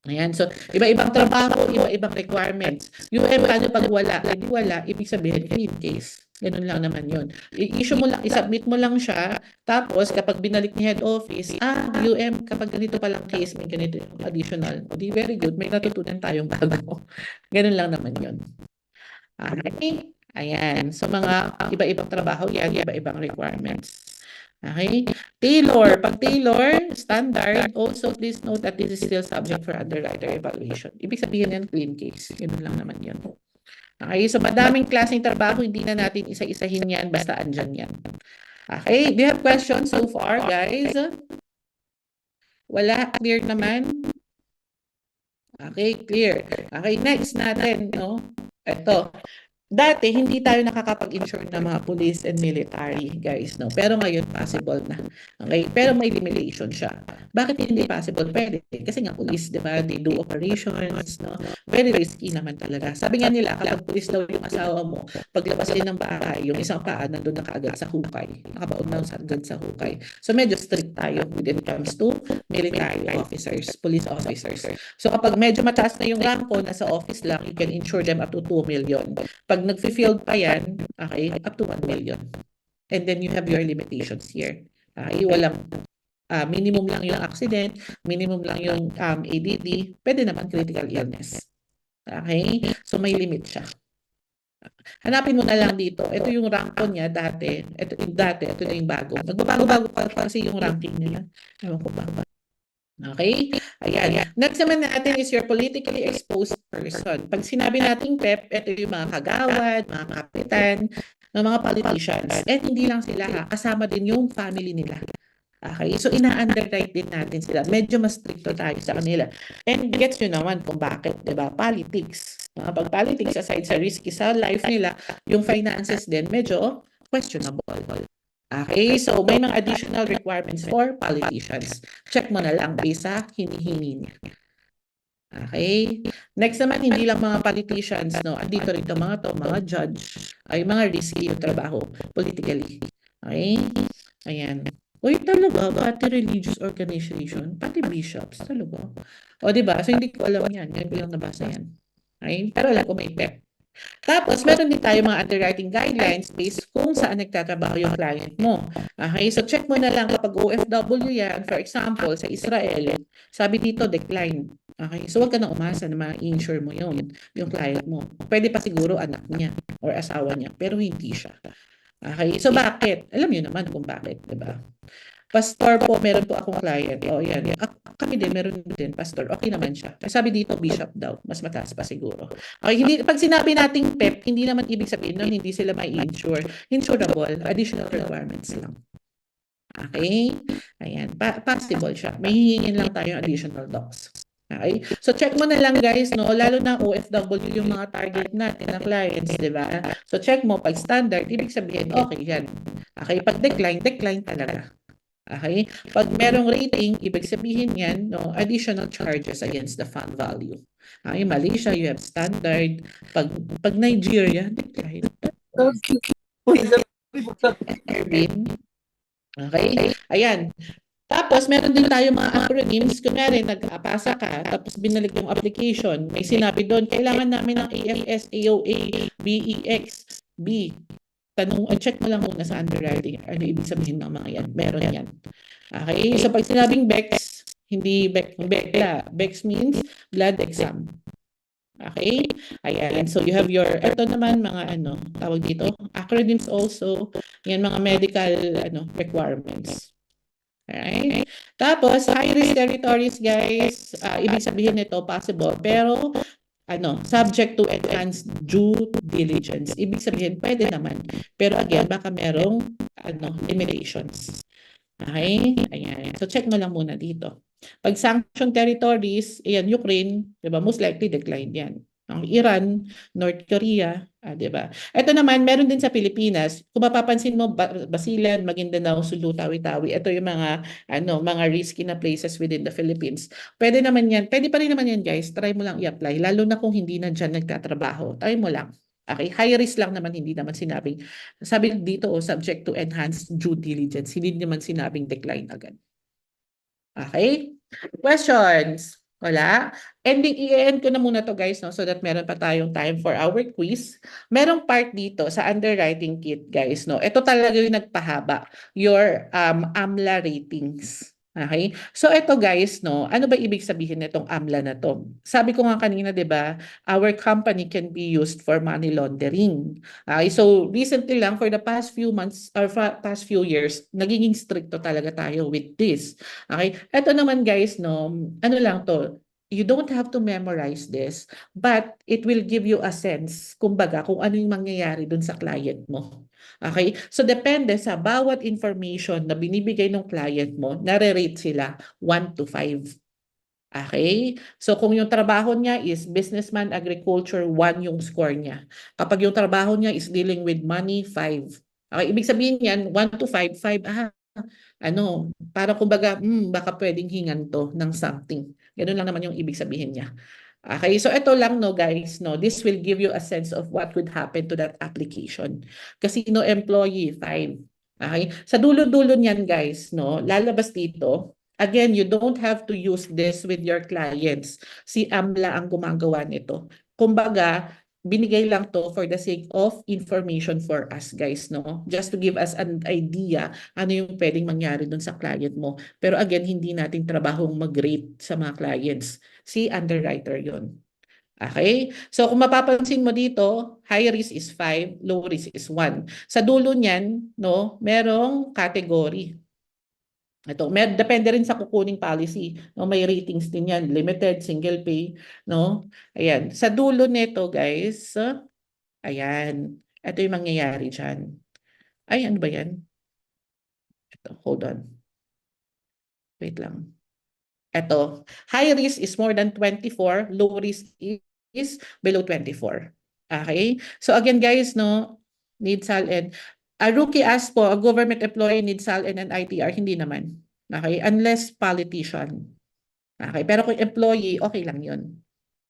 Ayan, so iba-ibang trabaho, iba-ibang requirements. UM, paano pag wala? Hindi wala, ibig sabihin, clean case. Ganun lang naman yun. I-issue mo lang, i-submit mo lang siya, tapos kapag binalik ni head office, UM, kapag ganito palang case, may ganito additional. O di, very good, may natutunan tayong bago. Ganun lang naman yun. Okay, ayan. So mga iba-ibang trabaho yan, iba-ibang requirements. Okay, Taylor, pag Taylor, standard, also please note that this is still subject for underwriter evaluation. Ibig sabihin yan, clean case. Ganun lang naman yan. Okay, so madaming klaseng trabaho, hindi na natin isa-isahin yan, basta andyan yan. Okay, do you have questions so far, guys? Wala, clear naman? Okay, clear. Okay, next natin, no? Ito. Dati, hindi tayo nakakapag-insure ng mga police and military, guys, no? Pero ngayon, possible na. Okay? Pero may limitation siya. Bakit hindi possible? Pwede. Kasi nga, police, di ba? They do operations, no? Very risky naman talaga. Sabi nga nila, kapag police daw yung asawa mo, paglabas din ng bahay, yung isang paa nandun na kaagad sa hukay. Nakabaon na agad sa hukay. So, medyo strict tayo when it comes to military officers, police officers. So, kapag medyo mataas na yung ranko, nasa office lang, you can insure them up to 2 million. Pag nag-field pa yan, okay, up to 1 million. And then you have your limitations here. Walang minimum lang yung accident, minimum lang yung ADD, pwede naman critical illness. Okay? So may limit siya. Hanapin mo na lang dito. Ito yung rank niya dati. Ito na yung bago. Nagbabago-bago pa kasi yung ranking nila. Ewan ko ba? Okay? Ayan. Next naman natin is your politically exposed person. Pag sinabi nating PEP, ito yung mga kagawad, mga kapitan, mga politicians. And hindi lang sila, kasama din yung family nila. Okay? So, ina-underwrite din natin sila. Medyo mas stricto tayo sa kanila. And gets nyo naman kung bakit, diba? Politics. Pag politics, aside sa risky sa life nila, yung finances din, medyo questionable. Okay, so may mga additional requirements for politicians. Check mo na lang based sa hinihingi niya. Okay? Next naman, hindi lang mga politicians, no? Andito rin mga judge, ay mga risky yung trabaho politically. Okay? Ayan. Uy, talaga, pati religious organization, pati bishops, talaga. O, diba? So, hindi ko alam yan. Ngayon ko lang nabasa yan. Okay? Pero alam ko may PEP. Tapos, meron din tayo mga underwriting guidelines based kung saan nagtatrabaho yung client mo. Okay, so check mo na lang kapag OFW yan, for example, sa Israel, sabi dito, decline. Okay, so wag ka na umasa na ma-insure mo yung client mo. Pwede pa siguro anak niya or asawa niya, pero hindi siya. Okay, so bakit? Alam niyo naman kung bakit, diba? Pastor po, meron po akong client. O, yan. Kami din, meron din, pastor. Okay naman siya. Sabi dito, bishop daw. Mas mataas pa siguro. Okay, pag sinabi nating PEP, hindi naman ibig sabihin nun, hindi sila may insure. Insurable, additional requirements lang. Okay? Ayan, possible siya. May hihingin lang tayong additional docs. Okay? So, check mo na lang guys, no? Lalo na OFW yung mga target natin na clients, di ba? So, check mo, pag standard, ibig sabihin, okay yan. Okay, pag decline talaga. Okay? Pag merong rating, ibig sabihin yan, no, additional charges against the fund value. Okay? Malaysia, you have standard. Pag Nigeria, decline. Okay? Ayan. Tapos, meron din tayo mga acronyms. Kunwari, nag-apasa ka, tapos binalik yung application. May sinabi doon, kailangan namin ng AFS, AOA, BEX, B. Check mo lang muna sa underwriting. Ano ibig sabihin ng mga yan? Meron yan. Okay? So, pag sinabing BEX, hindi BECLA. BEX means blood exam. Okay? Ayan. So, you have your, ito naman mga tawag dito, acronyms also. Yan mga medical requirements. Alright? Tapos, high-risk territories, guys, ibig sabihin nito, possible. Pero, subject to enhanced due diligence. Ibig sabihin, pwede naman. Pero again, baka merong limitations. Okay? Ayan. So, check mo lang muna dito. Pag sanctioned territories, ayan, Ukraine, diba? Most likely decline yan. Ang Iran, North Korea, diba? Ito naman, meron din sa Pilipinas. Kung mapapansin mo, Basilan, Maguindanao, Sulu, Tawi-Tawi, ito yung mga risky na places within the Philippines. Pwede naman yan. Pwede pa rin naman yan, guys. Try mo lang i-apply. Lalo na kung hindi na dyan nagtatrabaho. Try mo lang. Okay? High risk lang naman, hindi naman sinabing. Sabi dito, subject to enhanced due diligence. Hindi naman sinabing decline agad. Okay? Questions? Wala. I-end ko na muna to guys, no, so that meron pa tayong time for our quiz. Merong part dito sa underwriting kit guys, no. Ito talaga yung nagpahaba, your AMLA ratings. Okay? So ito guys, no, ano ba ibig sabihin nitong AMLA na to? Sabi ko nga kanina, 'di ba, our company can be used for money laundering. Okay? So recently lang, for the past few months or past few years, nagiging stricto talaga tayo with this. Okay? Ito naman guys, no, ano lang to, you don't have to memorize this, but it will give you a sense, kumbaga, kung ano yung mangyayari dun sa client mo. Okay? So, depende sa bawat information na binibigay ng client mo, nare-rate sila 1 to 5. Okay? So kung yung trabaho niya is businessman, agriculture, 1 yung score niya. Kapag yung trabaho niya is dealing with money, 5. Okay, ibig sabihin yan, 1 to 5, 5, para kumbaga, baka pwedeng hingan to ng something. Ganun lang naman yung ibig sabihin niya. Okay, so ito lang no guys, no, this will give you a sense of what could happen to that application. Kasi no employee, 5. Okay, sa dulo-dulo niyan guys, no, lalabas dito. Again, you don't have to use this with your clients. Si AMLA ang gumagawa nito. Kumbaga, binigay lang to for the sake of information for us guys, no? Just to give us an idea ano yung pwedeng mangyari dun sa client mo. Pero again, hindi natin trabahong mag-rate sa mga clients. Si underwriter yon. Okay? So kung mapapansin mo dito, high risk is 5, low risk is 1. Sa dulo niyan, no, merong category. Ito, depende rin sa kukuning policy. No, may ratings din yan, limited, single pay, no? Ayan. Sa dulo nito, guys, ayan. Ito yung mangyayari diyan. Ay, ano ba yan? Ito, hold on. Wait lang. Ito, high risk is more than 24, low risk is below 24. Okay? So again, guys, no, need SALN. A rookie asked po, a government employee needs SALN and ITR, hindi naman. Okay? Unless politician. Okay? Pero kung employee, okay lang yun.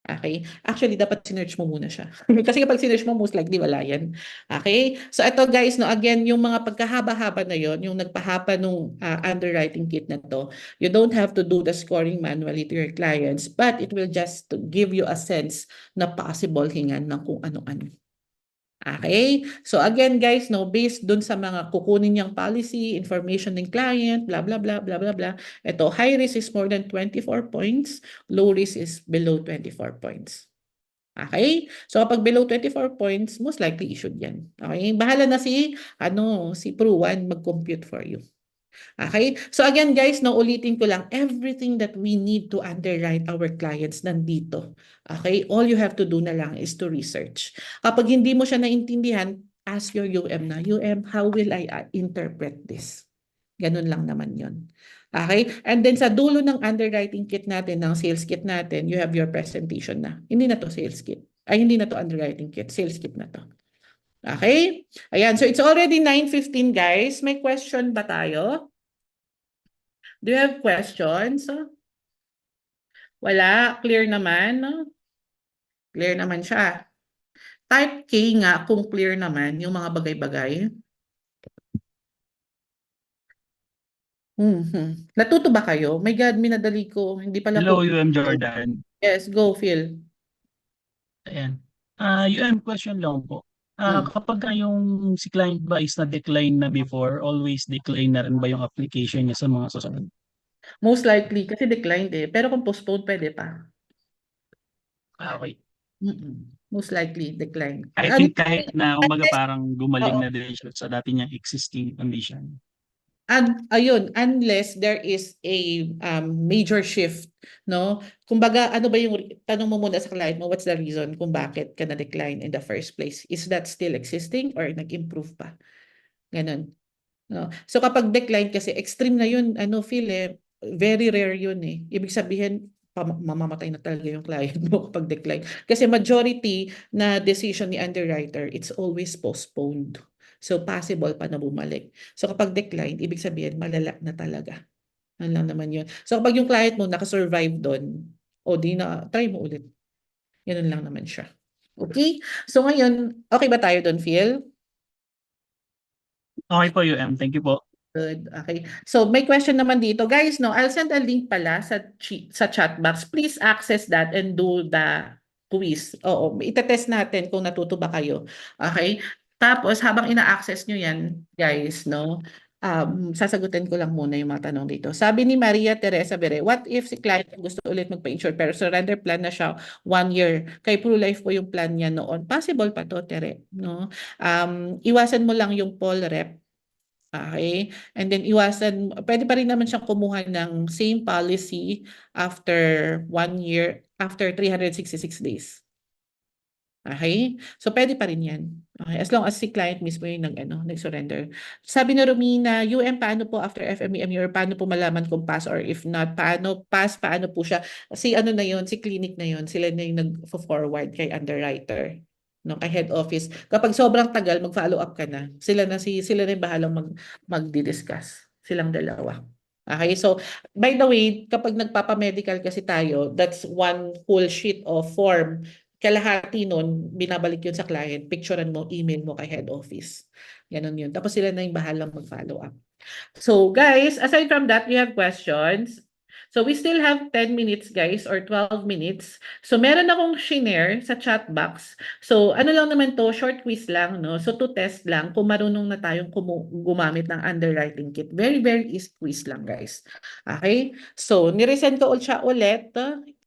Okay? Actually, dapat sinearch mo muna siya. Kasi kapag sinearch mo, most likely wala yan. Okay? So ito guys, no, again, yung mga pagkahaba-haba na yon, yung nagpahaba nung underwriting kit na to, you don't have to do the scoring manually to your clients, but it will just to give you a sense na possible hingan ng kung ano-ano. Okay? So again guys, no, based dun sa mga kukunin niyang policy, information ng client, blah, blah, blah, blah, blah, blah. Ito, high risk is more than 24 points, low risk is below 24 points. Okay? So kapag below 24 points, most likely issued yan. Okay? Bahala na si Pruan mag-compute for you. Okay? So again guys, no, ulitin ko lang, everything that we need to underwrite our clients nandito. Okay? All you have to do na lang is to research. Kapag hindi mo siya naintindihan, ask your UM na, UM, how will I interpret this? Ganun lang naman yun. Okay? And then sa dulo ng underwriting kit natin, ng sales kit natin, you have your presentation na. Hindi na to sales kit. Ay, hindi na to underwriting kit. Sales kit na to. Okay? Ayan. So it's already 9:15 guys. May question ba tayo? Do you have questions? Wala. Clear naman. Clear naman siya. Type K nga kung clear naman yung mga bagay-bagay. Natuto ba kayo? My God, minadali ko. Hindi pala Hello, ko. UM Jordan. Yes, go Phil. Ayan. UM question lang po. Hmm. Kapag yung si client ba is na-decline na before, always decline na rin ba yung application niya sa mga susunod? Most likely, kasi declined eh. Pero kung postponed, pwede pa. Okay. Most likely, decline. I think kahit na kumbaga parang gumaling na din siya sa dati niyang existing condition. And ayun, unless there is a major shift, no? Kumbaga, ano ba yung tanong mo muna sa client mo, what's the reason kung bakit ka na-decline in the first place? Is that still existing or nag-improve pa? Ganun. No? So kapag decline kasi extreme na yun, Phil, very rare yun eh. Ibig sabihin, mamamatay na talaga yung client mo kapag decline. Kasi majority na decision ni underwriter, it's always postponed. So possible pa na bumalik. So kapag decline, ibig sabihin malala na talaga. Ano lang naman yun. So kapag yung client mo nakasurvive doon, o di na, try mo ulit. Ganun lang naman siya. Okay? So ngayon, okay ba tayo doon, Phil? Okay po, UM. Thank you po. Good. Okay. So may question naman dito. Guys, no, I'll send a link pala sa chat box. Please access that and do the quiz. Oo, itetest natin kung natuto ba kayo. Okay? Tapos habang ina-access nyo yan, guys, no, sasagutin ko lang muna yung mga tanong dito. Sabi ni Maria Teresa Bere, what if si client gusto ulit magpa-insure pero surrender plan na siya 1 year? Kay Pro-Life po yung plan niya noon. Possible pa to, Tere. No? Iwasan mo lang yung poll rep. Okay? And then iwasan, pwede pa rin naman siyang kumuha ng same policy after 1 year, after 366 days. Okay? So, pwede pa rin yan. Okay? As long as si client mismo yung nag-surrender. Sabi ni Romina, paano po after FMEMU or paano po malaman kung pass or if not, paano po siya? Si si clinic na yun, sila na yung nag-forward kay underwriter. No, kay head office. Kapag sobrang tagal, mag-follow up ka na. Sila na yung bahalang magdi-discuss. Silang dalawa. Okay, so by the way, kapag nagpapa-medical kasi tayo, that's one whole sheet of form. Kalahati nun, binabalik yun sa client, picturean mo, email mo kay head office. Ganun yun. Tapos sila na yung bahalang mag-follow up. So guys, aside from that, we have questions. So we still have 10 minutes guys or 12 minutes. So meron akong shinare sa chat box. So ano lang naman to, short quiz lang, no? So to test lang kung marunong na tayong gumamit ng underwriting kit. Very, very easy quiz lang guys. Okay? So niresend ko siya ulit.